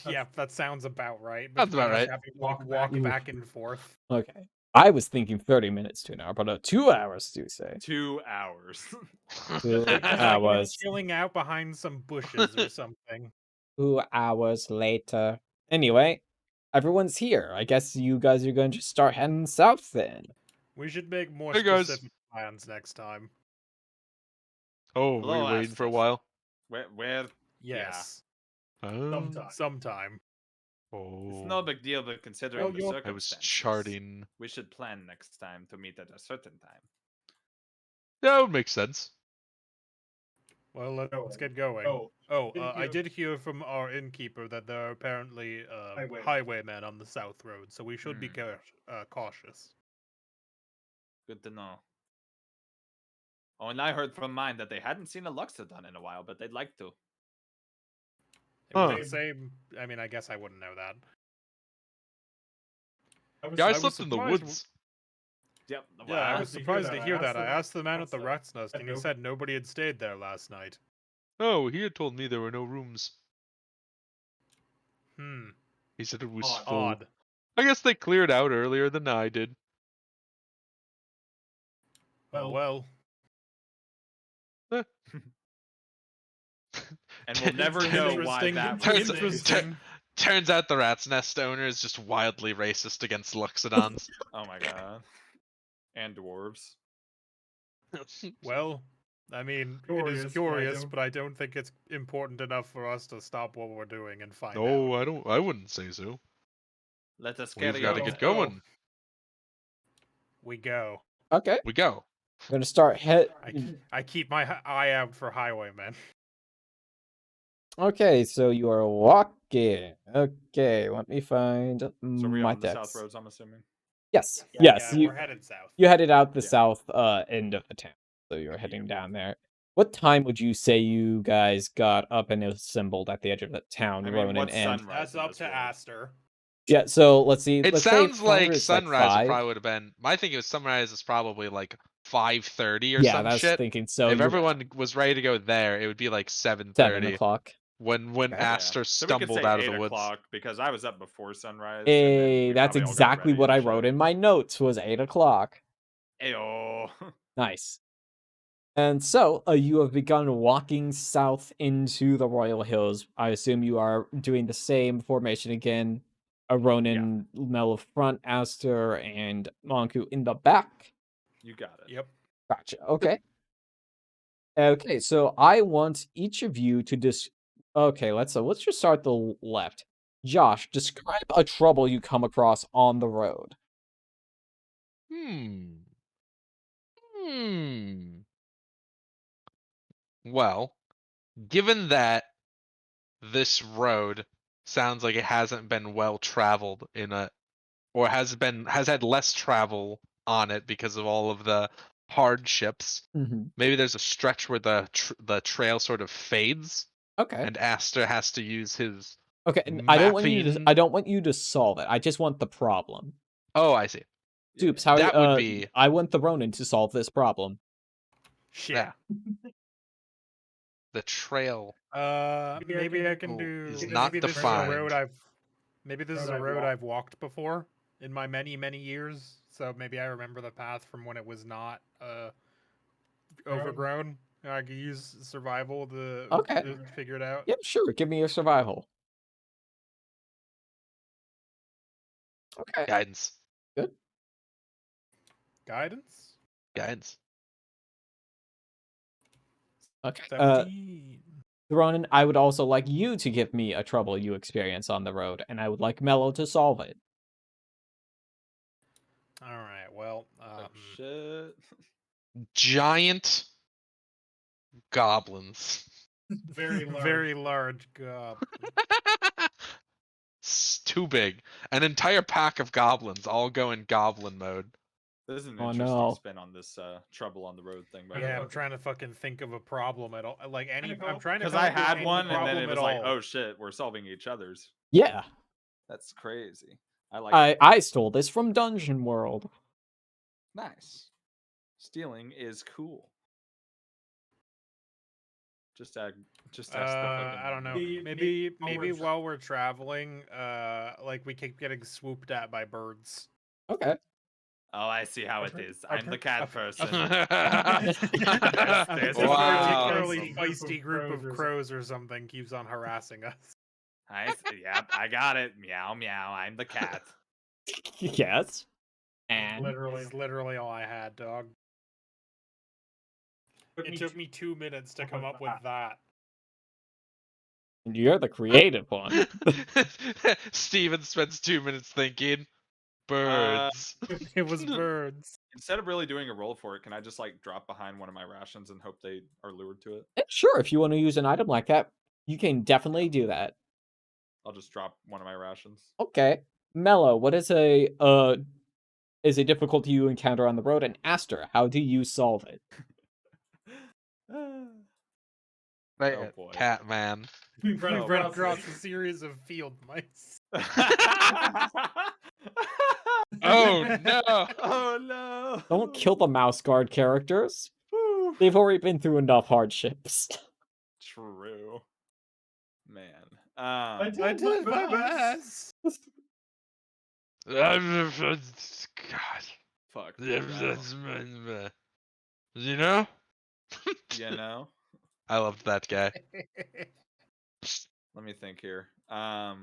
Yeah, that sounds about right. Sounds about Between us right. having to walk back and forth. Okay. I was thinking 30 minutes to an hour, but 2 hours, do you say? 2 hours. 2 Like, hours. chilling out behind some bushes or something. 2 hours later. Anyway, everyone's here. I guess you guys are going to start heading south then. We should make more Hey, guys. specific plans next time. Oh, were Hello, you waiting for a Aster. while? Where? Yes. Oh, Sometime. It's no big deal, but considering Well, the you're- I was circumstances, charting. we should plan next time to meet at a certain time. That would make sense. Well, let's get going. I did hear from our innkeeper that there are apparently highwaymen on the south road, so we should be cautious. Good to know. Oh, and I heard from mine that they hadn't seen a Luxodon in a while, but they'd like to. It was Huh. the same. I mean, I guess I wouldn't know that. Yeah, I I was slept in the surprised woods. Yep. Yeah, I well, was surprised to hear that. I asked the man at the rat's nest, and he said nobody had stayed there last night. Oh, he had told me there were no rooms. He said it was full. Odd. I guess they cleared out earlier than I did. Well. and we'll never know why Interesting. that Turns- was. Interesting. Turns out the rat's nest owner is just wildly racist against Luxodons. Oh my god. And dwarves. Well, I mean, it is curious, but I don't think it's important enough for us to stop what we're doing and find out. No, I wouldn't say so. Let us We've carry got to on. get going. We go. Okay. We go. I'm gonna start I keep my eye out for highwaymen. Okay, so you are walking. Okay, let me find So we're my on the south text. roads, I'm assuming. Yes, Yeah, yes. we're headed south. You headed out the Yeah. south end of the town, so you're heading Yep. down there. What time would you say you guys got up and assembled at the edge of the town, I mean, Ronan? what's And sunrise That's in up this to world? Aster. yeah, so let's see. It Let's say sounds like it's sunrise like 5. probably would have been. My thinking was sunrise is probably like 5:30 or Yeah, some that's shit. thinking. So If you're everyone was ready to go there, it would be like 7 7:30 o'clock. when Okay. Aster So we could stumbled say out of 8 the woods. o'clock because I was up before sunrise. And then we That's probably all got exactly ready what and I shit. wrote in my notes. Was 8 o'clock. Ayo. Nice. And so, you have begun walking south into the Royal Hills. I assume you are doing the same formation again. Ronan, Mel front, Aster, and Monku in the back. You got it. Yep. Gotcha. Okay. Okay, so I want each of you to Okay, let's just start the left. Josh, describe a trouble you come across on the road. Hmm. Hmm. Well, given that this road sounds like it hasn't been well traveled or has had less travel on it because of all of the hardships. Mm-hmm. Maybe there's a stretch where the trail sort of fades, Okay. and Aster has to use his Okay, I mapping. don't want you to solve it. I just want the problem. Oh, I see. Soups, That would be I want the Ronin to solve this problem. Shit. yeah. The trail Maybe I can do. is not Maybe this is a road defined. I've walked before in my many years. So maybe I remember the path from when it was not overgrown. I could use survival Okay. to figure it out. Yep, sure. Give me your survival. Okay. Guidance. Good. Guidance. Guidance. Okay. 17. Ronan, I would also like you to give me a trouble you experience on the road, and I would like Mello to solve it. All right. Well. Oh, shit. Giant goblins. Very large goblin. Too big. An entire pack of goblins all go in goblin mode. This is an Oh, interesting no. spin on this trouble on the road thing. By the Yeah, way. I'm trying to fucking think of a problem at all. Like any, I'm trying to. Because come I up with had any one, and then problem it at was like, all. oh shit, we're solving each other's. Yeah. That's crazy. I like it. I stole this from Dungeon World. Nice. Stealing is cool. Just ask the fucking. I don't know. Maybe while we're traveling, like we keep getting swooped at by birds. Okay. Oh, I see how it is. I'm the cat person. There's a Wow. particularly feisty group of crows or something keeps on harassing us. Yep, I got it. Meow meow. I'm the cat. Yes. And That's literally all I had, dog. It took me 2 minutes to come up with that. you're the creative one. Steven spends 2 minutes thinking. Birds. It was birds. Instead of really doing a roll for it, can I just like drop behind one of my rations and hope they are lured to it? Sure, if you want to use an item like that, you can definitely do that. I'll just drop one of my rations. Okay. Mello, what is a difficulty you encounter on the road? And Aster, how do you solve it? Oh boy. Cat man. We run across a series of field mice. Oh no! Oh no! Don't kill the mouse guard characters. They've already been through enough hardships. True. Man. I did my best. God. Fuck. You know? You know? I loved that guy. Let me think here. A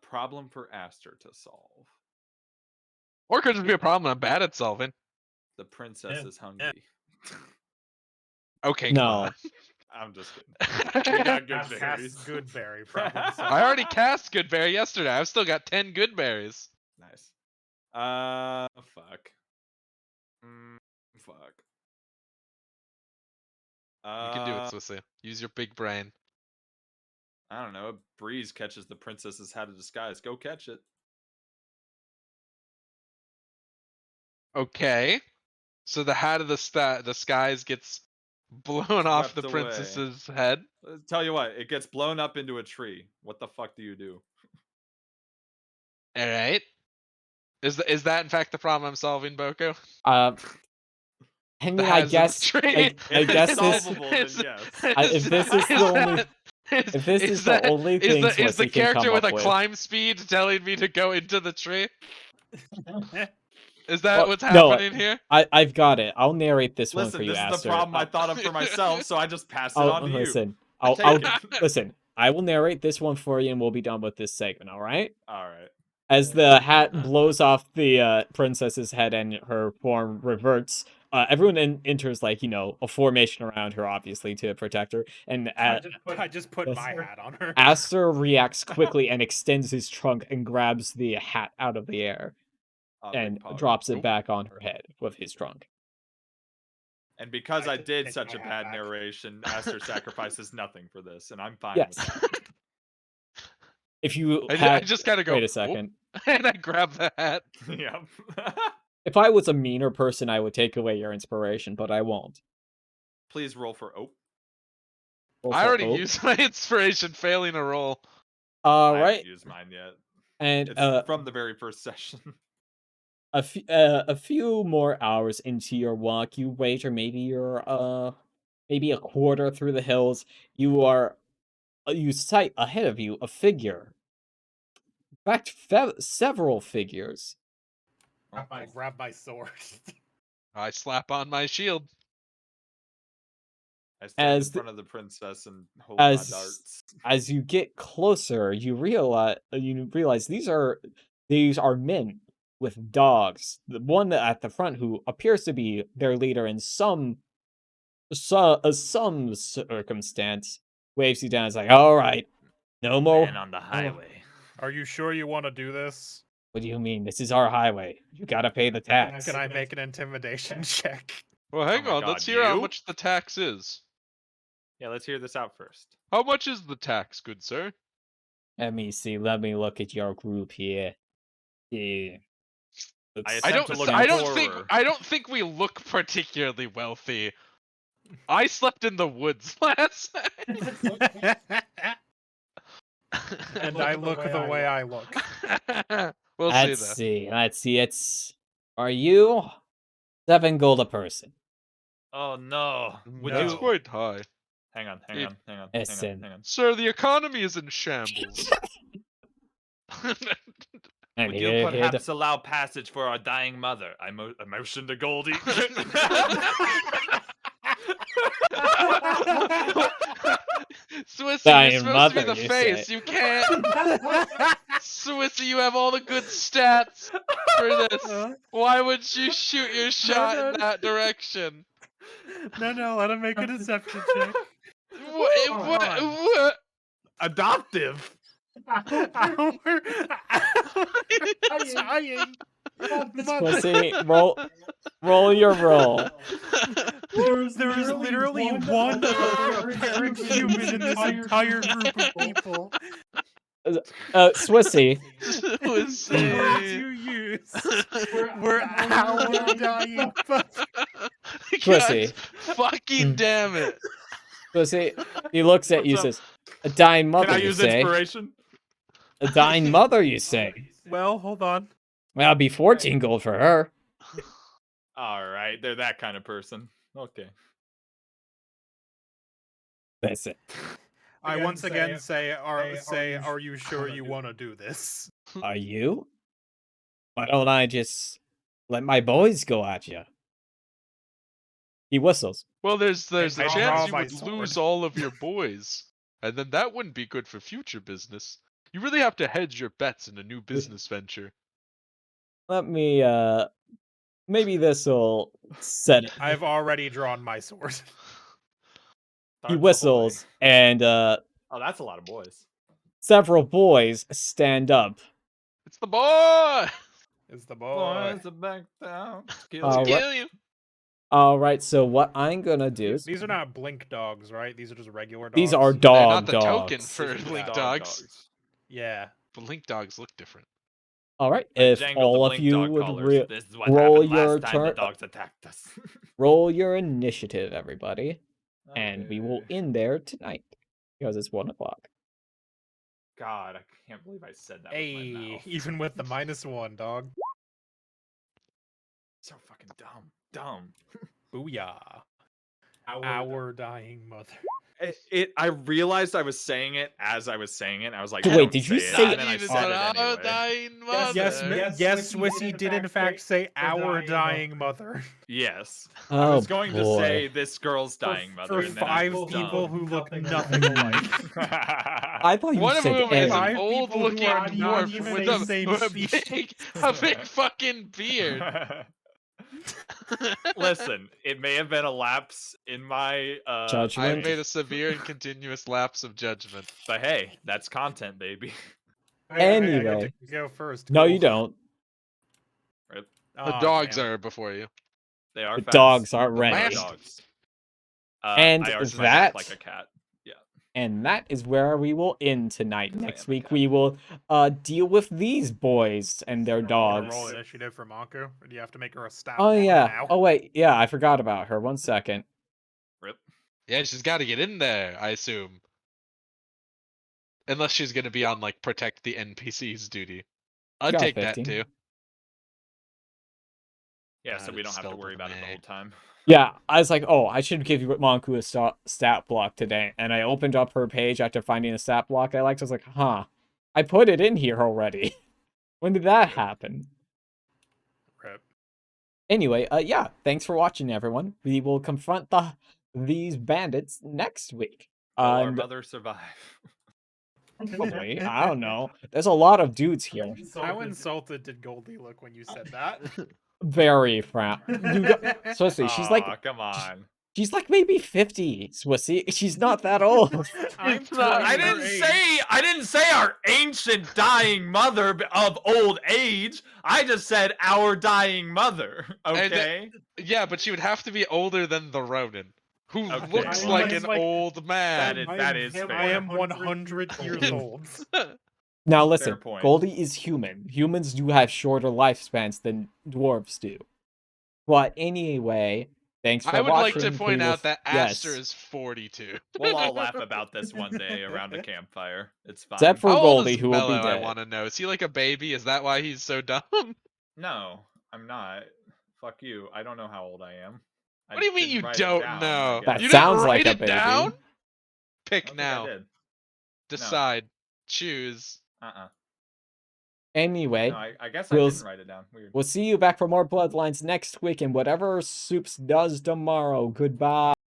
problem for Aster to solve. Or it could just be a problem I'm bad at solving. The princess is hungry. Okay, No. come on. I'm just kidding. We got good Cast berries. Goodberry problem. I already cast Goodberry yesterday. I've still got 10 Goodberries. Nice. Fuck. Fuck. You can do it, Swissy. Use your big brain. I don't know. A breeze catches the princess's hat of disguise. Go catch it. Okay. So the hat of the skies gets blown off the Swept away. princess's head. Tell you what, it gets blown up into a tree. What the fuck do you do? All right. Is that in fact the problem I'm solving, Boko? I The mean, hat is in the tree. I guess this. solvable, then yes. If this is the only, if this is the only thing is the Swissy can come character with up a with. climb speed telling me to go into the tree? Is that Well, what's no, happening here? I've got it. I'll narrate this one for Listen, you, this is Aster. the problem I thought of for myself, so I just pass it I'll on to listen. you. I'll Take it. listen. I will narrate this one for you, and we'll be done with this segment. All right? All right. As the hat blows off the princess's head and her form reverts, everyone enters like a formation around her, obviously to protect her. And I just put my hat on her. Aster reacts quickly and extends his trunk and grabs the hat out of the air and Big pog. drops it back on her head with his trunk. And because I just did take such my a hat bad back. narration, Aster sacrifices nothing for this, and I'm fine Yes. with that. If you I just gotta go. wait a "Oh," second. and I grab the hat. Yep. If I was a meaner person, I would take away your inspiration, but I won't. Please roll for Roll I for already Oak. used my inspiration, failing a roll. All I right, haven't used mine yet. and It's from the very first session. a few more hours into your walk, you wait, or maybe you're maybe a quarter through the hills. You sight ahead of you a figure. In fact, several figures. I grab my sword. I slap on my shield. I stand As in the- front of the princess and hold my as darts. as you get closer, you realize these are men with dogs. The one at the front who appears to be their leader in some circumstance waves you down. It's like, all right, no more. Man on the no more- highway. Are you sure you want to do this? What do you mean? This is our highway. You gotta pay the tax. Can I make an intimidation check? Well, hang my on. God, Let's hear how you? much the tax is. Yeah, let's hear this out first. How much is the tax, good sir? Let me see. Let me look at your group here. Yeah. I I attempt don't. to look I don't think. poorer. I don't think we look particularly wealthy. I slept in the woods last night. And I look the way I look. We'll see Let's though. see. Let's see. Are you 7 gold a person? Oh no. Would That's you quite high. hang on. Listen. Sir, the economy is in shambles. And Would you here perhaps allow passage for our dying mother? I motion to Goldie. Swissy, Dying you're supposed mother, to be the you face. say. You can't. Swissy, you have all the good stats for this. Why would you shoot your shot in that direction? No, let him make a deception check. What? Adoptive. I'm dying. Pussy, roll your roll. There is literally one parent human in this entire group of people. Swissy. The words you use were our dying mother. Pussy. God fucking damn it. Pussy, he looks at you, What's up? says, a dying mother, Can I you use say? inspiration? A dying mother, you say? Well, hold on. Well, it'll be 14 gold for her. All right, they're that kind of person. Okay. That's it. I once again say, are you sure you want to do this? Are you? Why don't I just let my boys go at you? He whistles. Well, there's a I chance draw you my would sword. lose all of your boys, and then that wouldn't be good for future business. You really have to hedge your bets in a new business venture. Let me, maybe this'll set it. I've already drawn my sword. He Darts whistles, ahoy. and, Oh, that's a lot of boys. several boys stand up. It's the boy. Is the boy. Boys are back down. All right. Kill you. All right, so what I'm gonna do is These are not blink dogs, right? These are just regular dogs. these are They're dog not the token dogs. for These are Blink dog Dogs. Yeah. Blink Dogs look different. All right, I if jangled all the of blink you dog would collars. This is what roll happened your last time the turn, dogs attacked us. roll your initiative, everybody, and we will Okay. end there tonight because it's 1 o'clock. God, I can't believe I said that with my Hey, mouth. even with the -1, dog. So fucking dumb. Dumb. Booyah. Our dying mother. I realized I was saying it as I was saying it. I was like, So I wait, don't did you say it, say- and then I said it anyway. dying mother. Yes, Swissy did in fact say our dying mother. Yes. Oh, I was going to boy. say this girl's dying mother, For and then I 5 was people dumb. who look nothing alike. I thought you One of said whom is an Aaron. 5 old-looking people who are not dwarf even with the a, same with species. a big fucking beard. Listen, it may have been a lapse in my Judgment. I've made a severe and continuous lapse of judgment. but hey, that's content, baby. Anyway. I get to go first. No, cool. you don't. Rip. The Aw, dogs damn. are before you. They are The fast. dogs aren't but they are ready. dogs. And I arched my that- back like a cat. And that is where we will end tonight. Yes, I Next am a week cat. we will deal with these boys and their Wanna dogs. roll initiative for Monku? Or do you have to make her a stat Oh block yeah. now? Oh wait, yeah, I forgot about her. 1 second. Rip. Yeah, she's got to get in there, I assume. Unless she's gonna be on like protect the NPCs duty. I'd Got take that 50. too. Yeah, God, so we it's don't have to spelled worry with about an it the A. whole time. Yeah, I was like, oh, I should give Monku a stat block today. And I opened up her page after finding a stat block I liked. I was like, huh, I put it in here already. When did that happen? Rip. Anyway, yeah, thanks for watching, everyone. We will confront these bandits next week. Will our And mother survive? probably, I don't know. There's a lot of dudes here. How insulted did Goldie look when you said that? Very frown. Swissy, Aw, come on. she's like maybe 50, Swissy. She's not that old. I'm It's not- I twice her didn't say our ancient dying mother of old age. I just said our dying mother. Okay. Yeah, but she would have to be older than the Ronin, who Okay, looks well, like that's an like- old man. that is fair. I am 100 years old. Now listen, point. Goldie is human. Humans do have shorter lifespans than dwarves do. But anyway, thanks for I would like watching. to point out Please- that yes. Aster is 42. We'll all laugh about this one day around a campfire. It's fine. Except for How old Goldie, is who will be Mello, I dead. want to know. Is he like a baby? Is that why he's so dumb? No, I'm not. Fuck you. I don't know how old I am. I What do you mean didn't you write it don't down, know? I That guess. You sounds didn't like write a it baby. down? I Pick don't think I now. did. Decide. Choose. Anyway, No, I guess we'll I s- didn't write it down. Weird. we'll see you back for more Bloodlines next week and whatever Soups does tomorrow. Goodbye.